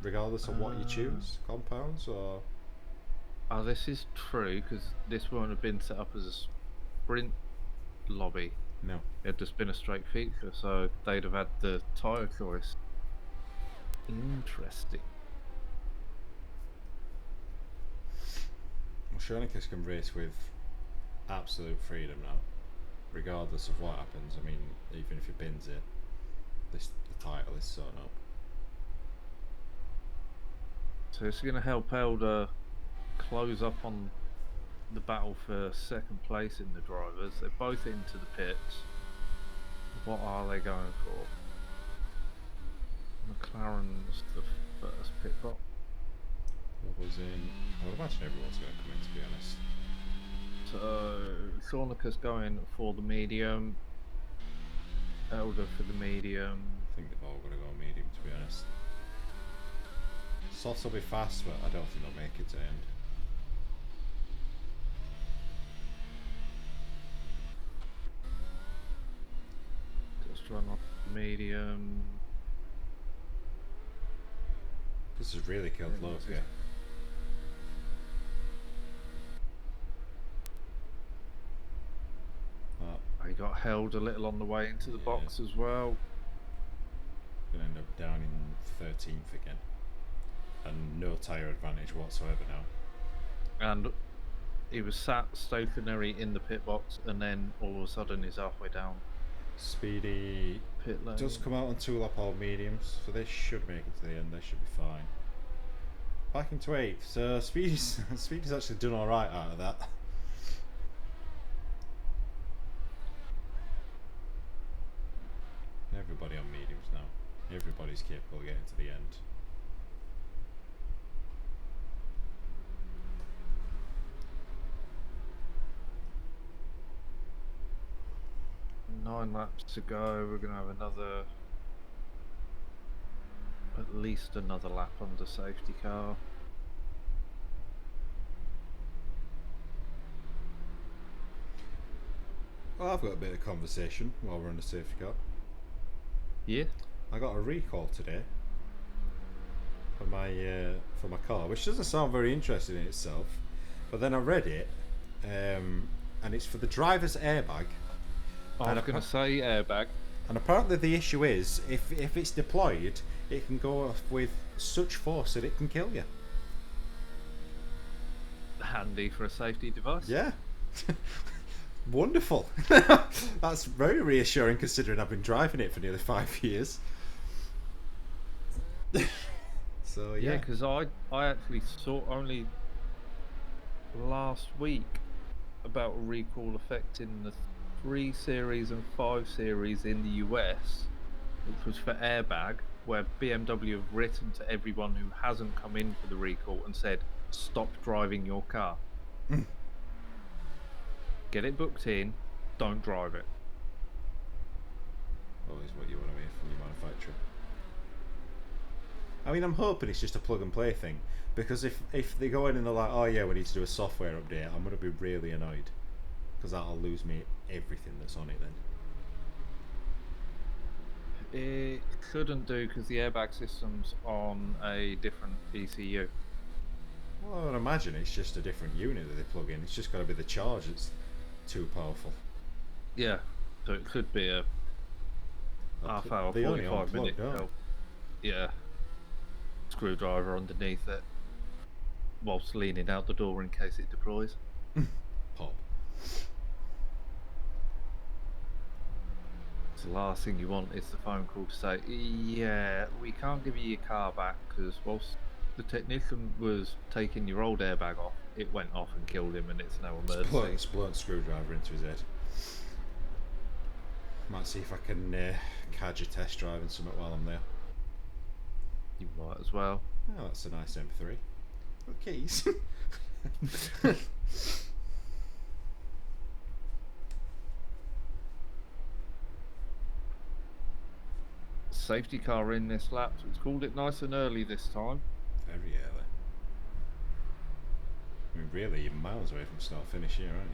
regardless of what you choose? Compounds or... Oh, this is true, because this won't have been set up as a sprint lobby. No. It'd just been a straight feature, so they'd have had the tyre choice. Interesting. Well, Shaunicus can race with absolute freedom now, regardless of what happens. I mean, even if he pins it, the title is sewn up. So it's going to help Elder close up on the battle for second place in the drivers. They're both into the pits. What are they going for? McLaren's the first pit stop. What was in? I would imagine everyone's going to come in, to be honest. So Shaunicus going for the medium. Elder for the medium. I think they've all got to go medium, to be honest. Softs will be fast, but I don't think they'll make it to end. Just run off the medium. This has really killed Loki. He got held a little on the way into the box as well. Gonna end up down in 13th again. And no tyre advantage whatsoever now. And he was sat stationary in the pit box, and then all of a sudden he's halfway down. Speedy pit lane. does come out on 2 lap all mediums, so they should make it to the end. They should be fine. Back into 8th, so Speedy's actually done alright out of that. Everybody on mediums now. Everybody's capable of getting to the end. Nine laps to go. We're going to have at least another lap under safety car. Well, I've got a bit of conversation while we're on the safety car. Yeah. I got a recall today for my car, which doesn't sound very interesting in itself, but then I read it, and it's for the driver's airbag. I was going to say airbag. And apparently the issue is, if it's deployed, it can go off with such force that it can kill you. Handy for a safety device. Yeah. Wonderful. That's very reassuring considering I've been driving it for nearly 5 years. So Yeah, because I actually saw only last week about a recall affecting the 3 Series and 5 Series in the US, which was for airbag, where BMW have written to everyone who hasn't come in for the recall and said, stop driving your car. Get it booked in, don't drive it. Always what you want to hear from your manufacturer. I mean, I'm hoping it's just a plug and play thing, because if they go in and they're like, oh yeah, we need to do a software update, I'm going to be really annoyed, because that'll lose me everything that's on it then. It shouldn't do, because the airbag system's on a different ECU. Well, I would imagine it's just a different unit that they plug in. It's just got to be the charge that's too powerful. Yeah, so it could be a half hour, they only 45 minute unplug, don't help. Yeah. Screwdriver underneath it, whilst leaning out the door in case it deploys. Pop. So the last thing you want is the phone call to say, yeah, we can't give you your car back because whilst the technician was taking your old airbag off, it went off and killed him, and it's no emergency. It's blown screwdriver into his head. Might see if I can cadge a test drive and something while I'm there. You might as well. Oh, that's a nice M3. What keys? Safety car in this lap, so it's called it nice and early this time. Very early. I mean, really, you're miles away from start finish here, aren't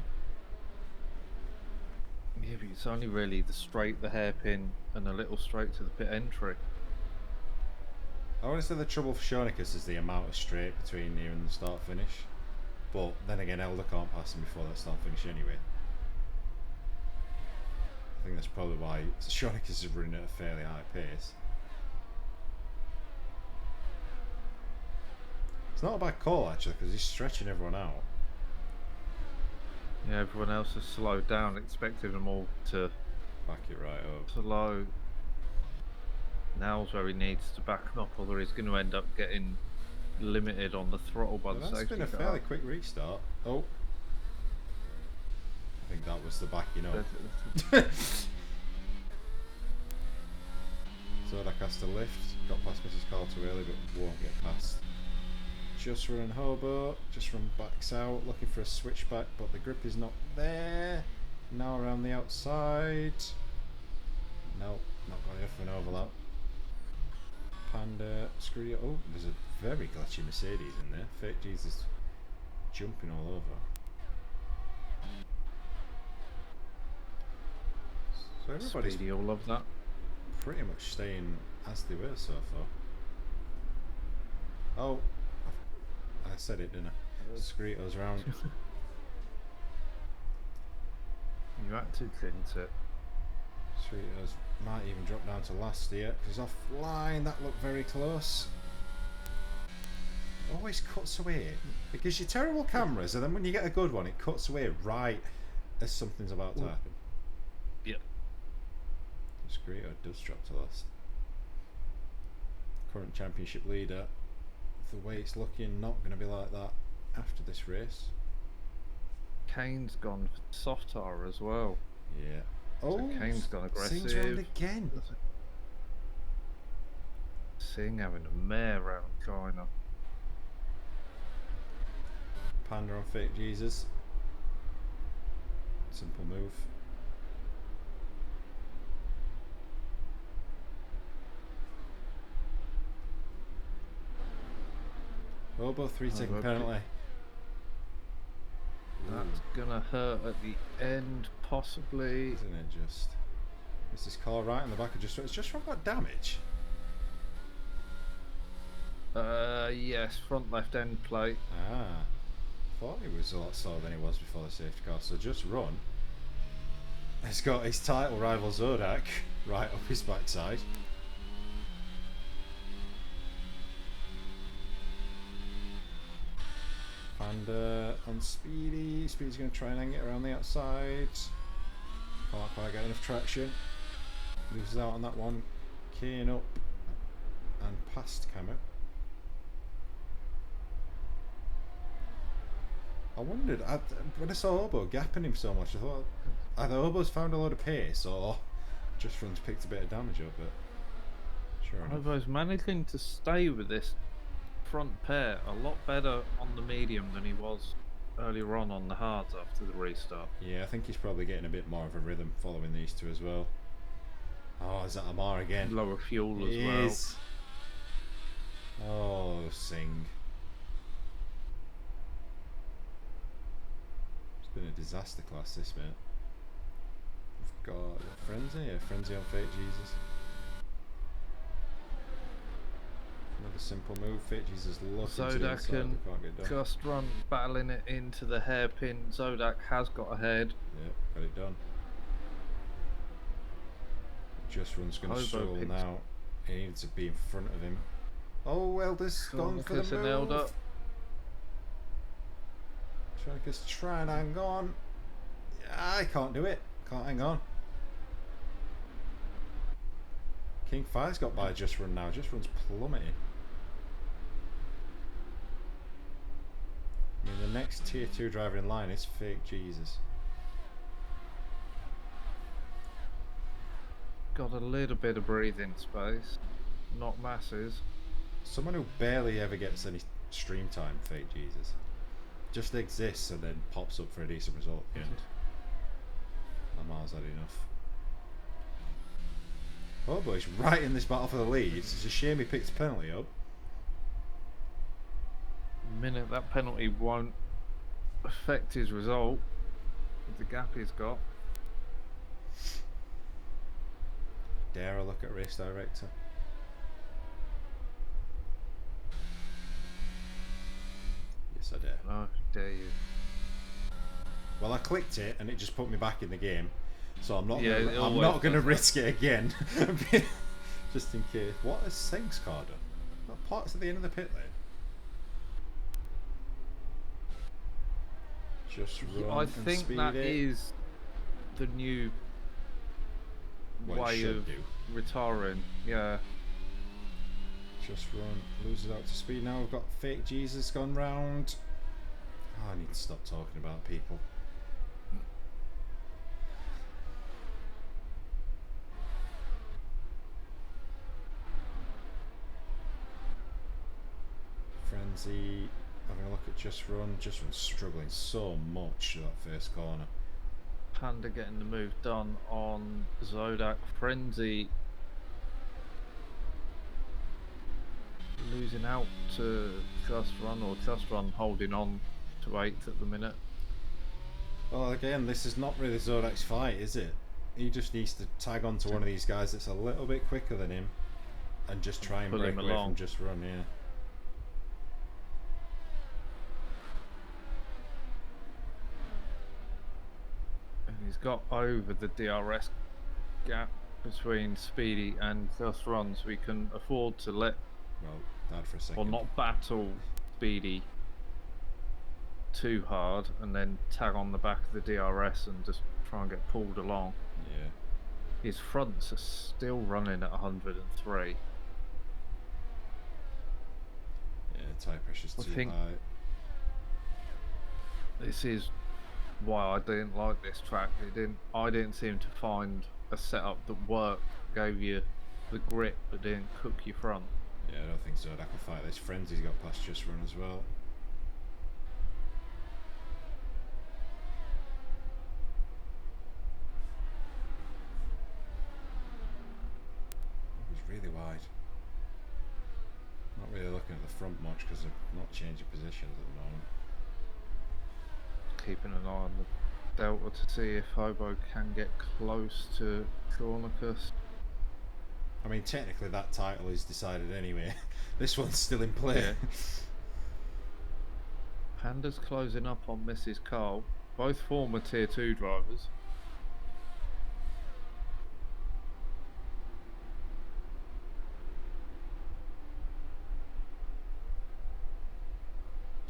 you? Yeah, but it's only really the straight, the hairpin, and a little straight to the pit entry. I want to say the trouble for Shonicus is the amount of straight between here and the start finish. But then again, Elder can't pass him before that start finish anyway. I think that's probably why Shonicus is running at a fairly high pace. It's not a bad call actually, because he's stretching everyone out. Yeah, everyone else has slowed down, expecting them all to Back it right up. slow. Now's where he needs to back up, or he's going to end up getting limited on the throttle by the That's safety been a car. fairly quick restart. Oh. I think that was the backing up. Zodak has to lift. Got past Mrs. Carl too early, but won't get past. Just run Hobo. Just run backs out, looking for a switchback, but the grip is not there. Now around the outside. Nope, not got enough of an overlap. Panda, screw you. Oh, there's a very glitchy Mercedes in there. Fake Jesus jumping all over. So everybody's Speedy will love that. pretty much staying as they were so far. Oh, I said it, didn't I? Screeto's round. You acted, didn't it? Screeto's might even drop down to last here because he's offline. That looked very close. Always cuts away because you're terrible cameras, and then when you get a good one, it cuts away right as something's about to happen. Yep. Screeto does drop to last. Current championship leader. The way it's looking, not going to be like that after this race. Kane's gone for soft tire as well. Yeah. So Kane's gone aggressive. Singh's round again. Singh having a mare round China. Panda on Fake Jesus. Simple move. Obo 3 second penalty. That's gonna hurt at the end, possibly. Isn't it just? Is this car right in the back of just? It's just from that damage. Yes, front left end plate. Ah, thought he was a lot slower than he was before the safety car. So just run. He's got his title rival Zodak right up his backside. And on Speedy, Speedy's going to try and hang it around the outside. Can't quite get enough traction. Loses out on that one. Keying up and past Camo. I wondered, when I saw Obo gapping him so much, I thought either Obo's found a load of pace or just runs picked a bit of damage up, but sure enough. Obo's managing to stay with this front pair a lot better on the medium than he was earlier on the hards after the restart. Yeah, I think he's probably getting a bit more of a rhythm following these two as well. Oh, is that Amar again? Lower fuel as well. Oh, Singh. It's been a disaster class, this bit. We've got Frenzy, yeah, Frenzy on Fake Jesus. Another simple move. Fake Jesus looking to the inside, Zodak and can't get done. Just Run battling it into the hairpin. Zodak has got ahead. Yep, got it done. Just Run's going to struggle now. He needs to be in front of him. Oh, Welder's gone for the move. Tricus try and hang on. I can't do it. Can't hang on. King Fire's got by Just Run now. Just Run's plummeting. I mean, the next tier 2 driver in line is Fake Jesus. Got a little bit of breathing space. Not masses. Someone who barely ever gets any stream time, Fake Jesus. Just exists and then pops up for a decent result at the end. Lamar's had enough. Oh boy, he's right in this battle for the lead. It's a shame he picked a penalty up. The minute that penalty won't affect his result with the gap he's got. Dare I look at race director? Yes, I dare. Oh, dare you. Well, I clicked it and it just put me back in the game, so I'm not. Yeah, I'm not going to risk it again, just in case. What has Singh's car done? Got parts at the end of the pit lane. Just run I and think speed that it. is the new way of retiring. Yeah. Just Run loses out to speed now. We've got Fake Jesus gone round. Oh, I need to stop talking about people. Frenzy having a look at Just Run. Just Run's struggling so much to that first corner. Panda getting the move done on Zodak. Frenzy losing out to Just Run, or Just Run holding on to 8th at the minute. Well, again, this is not really Zodak's fight, is it? He just needs to tag on to one of these guys that's a little bit quicker than him and just try and break away from Just Run, yeah. And he's got over the DRS gap between Speedy and Just Run, so we can afford to let, Well, that for a second. or not battle Speedy too hard and then tag on the back of the DRS and just try and get pulled along. Yeah. His fronts are still running at 103. Yeah, tyre pressure's I too think high. this is why I didn't like this track. I didn't seem to find a setup that worked, gave you the grip, but didn't cook your front. Yeah, I don't think Zodak will fight this. Frenzy's got past Just Run as well. He's really wide. Not really looking at the front much because they're not changing positions at the moment. Keeping an eye on the Delta to see if Hobo can get close to Cornicus. I mean, technically that title is decided anyway. This one's still in play. Yeah. Panda's closing up on Mrs. Carl, both former Tier 2 drivers.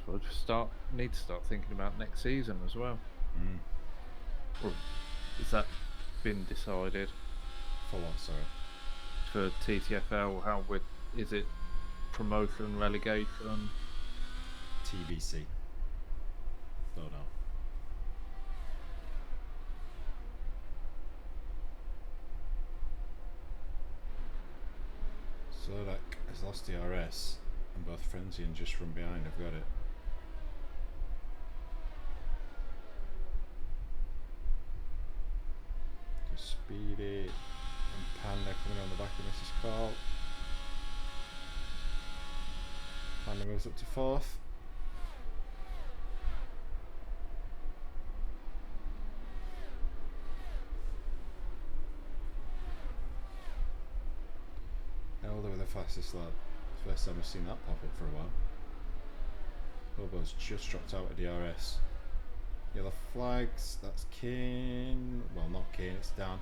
So we'll need to start thinking about next season as well. Or has that been decided For what, sorry? for TTFL? Is it promotion, relegation? TBC. Don't know. Zodak has lost the RS and both Frenzy and Just Run behind have got it. Speedy and Panda coming on the back of Mrs. Carl. Panda moves up to 4th. Elder with the fastest lap. First time I've seen that pop up for a while. Hobo's just dropped out of DRS. Yellow flags, that's Kane. Well, not Kane, it's Dan.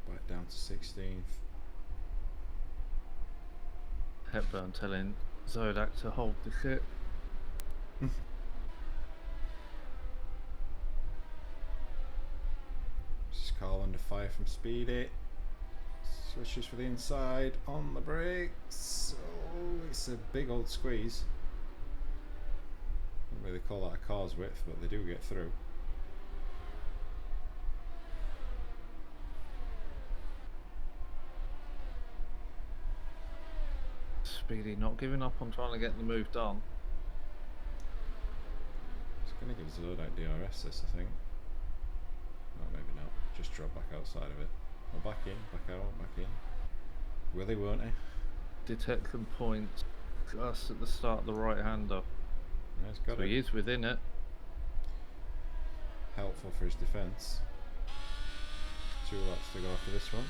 Back down to 16th. Hepburn telling Zodak to hold the ship. Mrs. Carl under fire from Speedy. Switches for the inside on the brakes. Oh, it's a big old squeeze. Don't really call that a car's width, but they do get through. Speedy not giving up on trying to get the move done. It's going to give Zodak DRS this, I think. No, maybe not. Just drop back outside of it. Oh, back in, back out, back in. Will he, won't he? Detection points just at the start of the right-hander. Yeah, he's got So it. he is within it. Helpful for his defence. 2 laps to go after this one.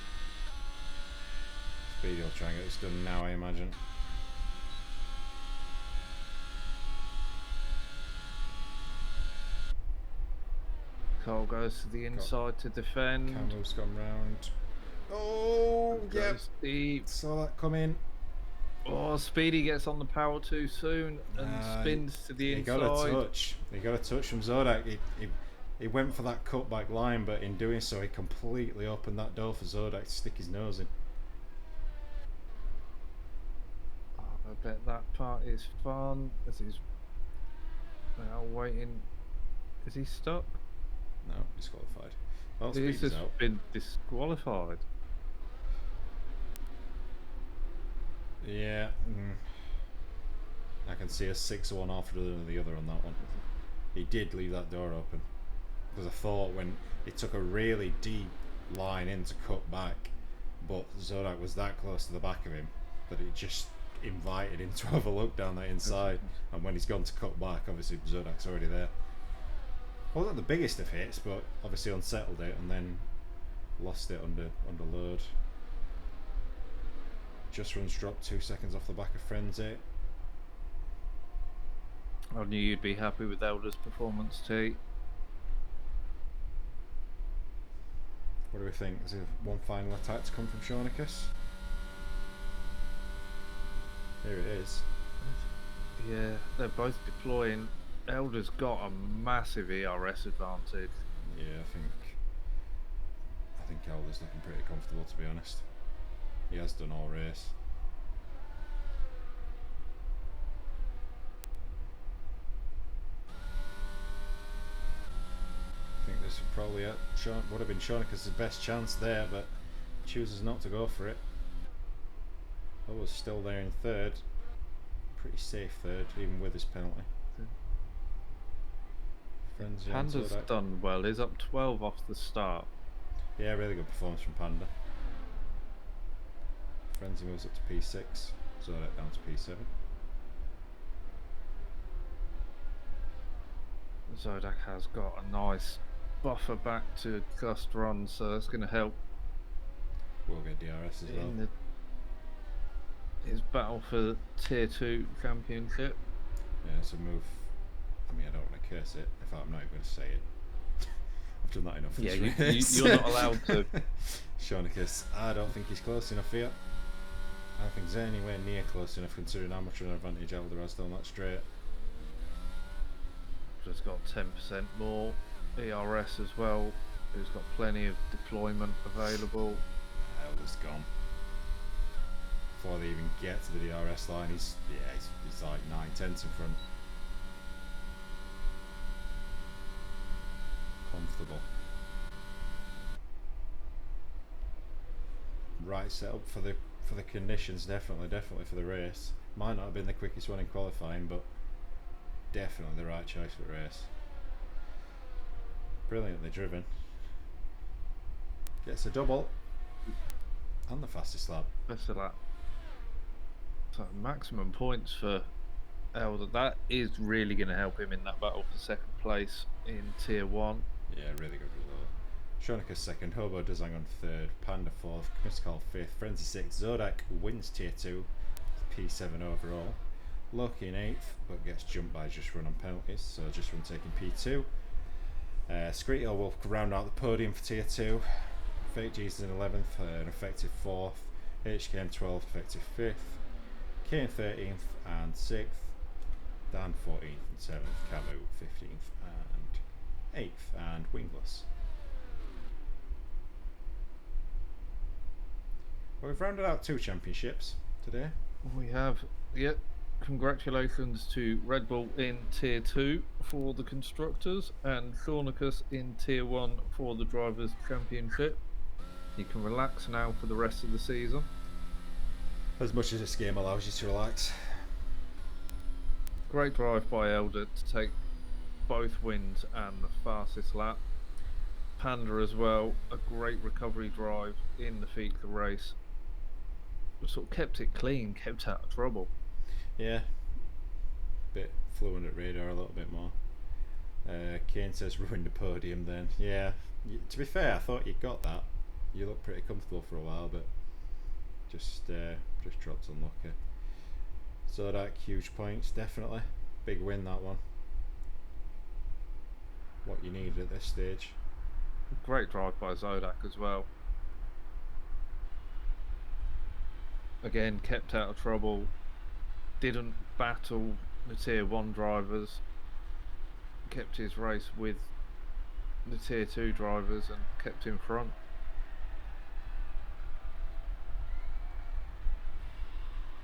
Speedy will try and get this done now, I imagine. Cole goes to the inside to defend. Camel's gone round. Oh, yeah. Goes deep. Saw that come in. Oh, Speedy gets on the power too soon and spins to the inside. He got a touch. He got a touch from Zodak. He went for that cutback line, but in doing so, he completely opened that door for Zodak to stick his nose in. Oh, I bet that part is fun as he's now waiting. Is he stuck? No, disqualified. Well, He's Speedy's just out. been disqualified. Yeah. I can see a 6-1 after the other on that one. He did leave that door open. Because I thought when it took a really deep line in to cut back, but Zodak was that close to the back of him that it just invited him to have a look down that inside. And when he's gone to cut back, obviously Zodak's already there. Wasn't the biggest of hits, but obviously unsettled it and then lost it under load. Just Run's dropped 2 seconds off the back of Frenzy. I knew you'd be happy with Elder's performance, T. What do we think? Is there one final attack to come from Shawnicus? Here it is. Yeah, they're both deploying Elder's got a massive ERS advantage. Yeah, I think Elder's looking pretty comfortable, to be honest. He has done all race. I think this would probably would have been Shonika's best chance there, but chooses not to go for it. Was still there in third. Pretty safe third, even with his penalty. Panda's done well. He's up 12 off the start. Yeah, really good performance from Panda. Frenzy moves up to P6, Zodak down to P7. Zodak has got a nice buffer back to Gust run, so that's going to help. We'll get DRS as well. His battle for Tier 2 Championship. Yeah, it's a move. I mean, I don't want to curse it. In fact, I'm not even going to say it. I've done that enough. Yeah, you're not allowed to. Shonicus, I don't think he's close enough here. I don't think he's anywhere near close enough considering how much of an advantage Elder has down that straight. Just got 10% more ERS as well. He's got plenty of deployment available. Elder's gone. Before they even get to the DRS line, he's like 9/10 in front. Comfortable. Right setup for the conditions, definitely for the race. Might not have been the quickest one in qualifying, but definitely the right choice for the race. Brilliantly driven. Gets a double and the fastest lap. Best of lap. So maximum points for Elder. That is really going to help him in that battle for second place in Tier 1. Yeah, really good result. Shonika second, Hobo Dazang on third, Panda fourth, Crystal fifth, Frenzy sixth, Zodak wins Tier 2, P7 overall. Loki in eighth, but gets jumped by Just Run on penalties, so Just Run taking P2. Screeto will round out the podium for Tier 2. Fake Jesus in 11th, an effective 4th. HKM 12th, effective 5th. Kane 13th and 6th. Dan 14th and 7th. Camu 15th and 8th. And Wingless. Well, we've rounded out 2 championships today. We have, yep. Congratulations to Red Bull in Tier 2 for the Constructors and Shaunicus in Tier 1 for the Drivers' Championship. You can relax now for the rest of the season. As much as this game allows you to relax. Great drive by Elder to take both wins and the fastest lap. Panda as well, a great recovery drive in the feature race. Sort of kept it clean, kept out of trouble. Yeah, bit fluent at radar a little bit more. Kane says ruined the podium then. Yeah, to be fair, I thought you got that. You looked pretty comfortable for a while, but just dropped unlucky. Zodak, huge points, definitely. Big win, that one. What you needed at this stage. Great drive by Zodak as well. Again, kept out of trouble. Didn't battle the Tier 1 drivers. Kept his race with the Tier 2 drivers and kept in front.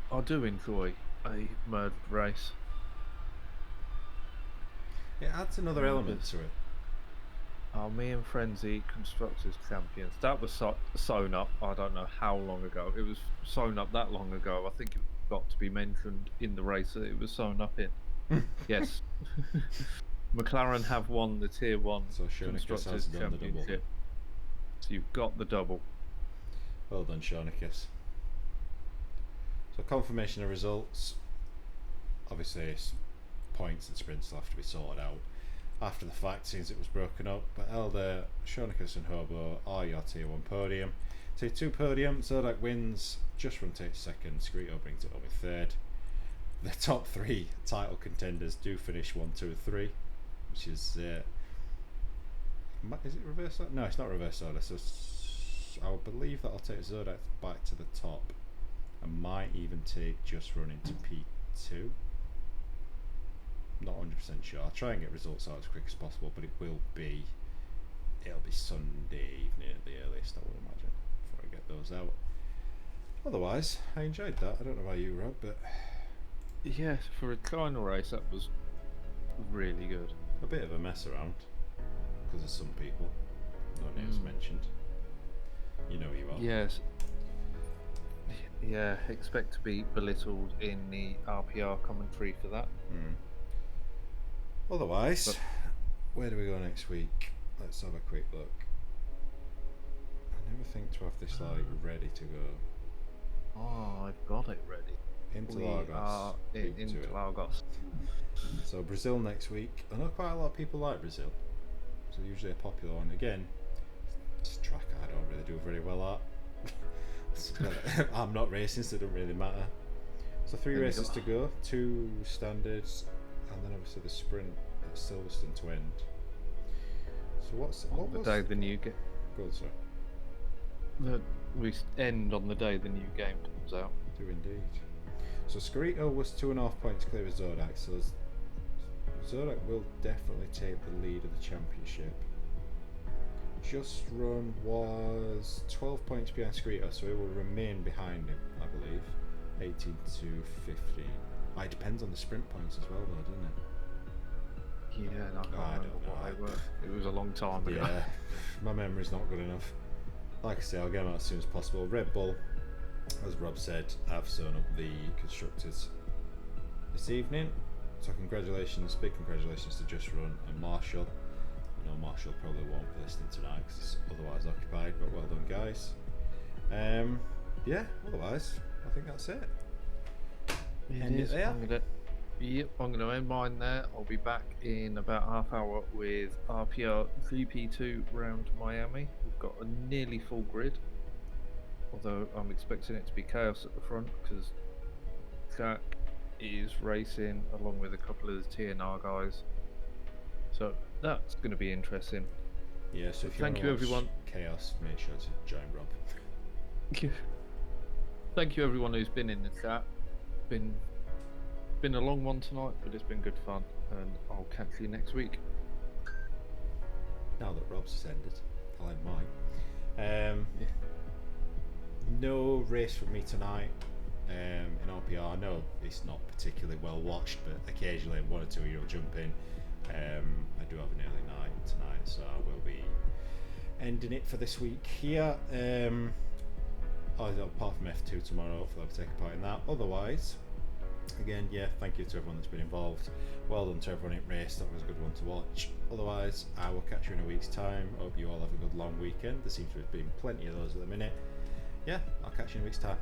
I do enjoy a murdered race. It adds another element to it. Me and Frenzy Constructors Champions. That was sewn up, I don't know how long ago. It was sewn up that long ago. I think it got to be mentioned in the race that it was sewn up in. Yes. McLaren have won the Tier 1 Constructors Championship. So you've got the double. Well done, Shaunicus. So confirmation of results. Obviously, points and sprints will have to be sorted out after the fact since it was broken up. But Elder, Shaunicus and Hobo are your Tier 1 podium. Tier 2 podium, Zodak wins, Just Run takes second, Screeto brings it home in third. The top 3 title contenders do finish 1, 2 and 3, which is it reverse order? No, it's not reverse order, so I believe that I'll take Zodak back to the top. I might even take Just Run into P2. Not 100% sure. I'll try and get results out as quick as possible, but it'll be Sunday evening at the earliest, I would imagine, before I get those out. Otherwise, I enjoyed that. I don't know about you, Rob, but Yes, for a final race, that was really good. a bit of a mess around because of some people. No names mentioned. You know who you are. Yes. Yeah, expect to be belittled in the RPR commentary for that. Otherwise, where do we go next week? Let's have a quick look. I never think to have this like ready to go. Oh, I've got it ready. Into We Lagos. are Beat to into it. Lagos. So Brazil next week. I know quite a lot of people like Brazil. So usually a popular one. Again, it's a track I don't really do very well at. I'm not racing, so it doesn't really matter. So 3 There you races go. to go, 2 standards, and then obviously the sprint at Silverstone to end. So what The was day the new game. Good, sir. We end on the day the new game comes out. Do indeed. So Scarito was 2.5 points clear of Zodak, so Zodak will definitely take the lead of the championship. Just Run was 12 points behind Scarito, so he will remain behind him, I believe. 18 to 15. It depends on the sprint points as well, though, doesn't it? Yeah, no, I can't I remember don't know. what they were. It was a long time ago. Yeah, my memory's not good enough. Like I say, I'll get them out as soon as possible. Red Bull, as Rob said, have sewn up the constructors this evening. So congratulations, big congratulations to Just Run and Marshall. I know Marshall probably won't be listening tonight because he's otherwise occupied, but well done, guys. Yeah, otherwise, I think that's it. End it there. I'm gonna end mine there. I'll be back in about half hour with RPR GP2 round Miami. We've got a nearly full grid, although I'm expecting it to be chaos at the front because Jack is racing along with a couple of the TNR guys. So that's going to be interesting. Yeah, so if you Thank wanna you, watch everyone. Chaos, make sure to join Rob. Thank you everyone who's been in the chat. Been a long one tonight, but it's been good fun, and I'll catch you next week. Now that Rob's ended, I'll end mine. No race from me tonight in RPR. I know it's not particularly well watched, but occasionally one or two of you will jump in. I do have an early night tonight, so I will be ending it for this week here. Apart from F2 tomorrow, hopefully I'll take a part in that. Otherwise, again, yeah, thank you to everyone that's been involved. Well done to everyone in race, that was a good one to watch. Otherwise, I will catch you in a week's time. Hope you all have a good long weekend. There seems to have been plenty of those at the minute. Yeah, I'll catch you in a week's time.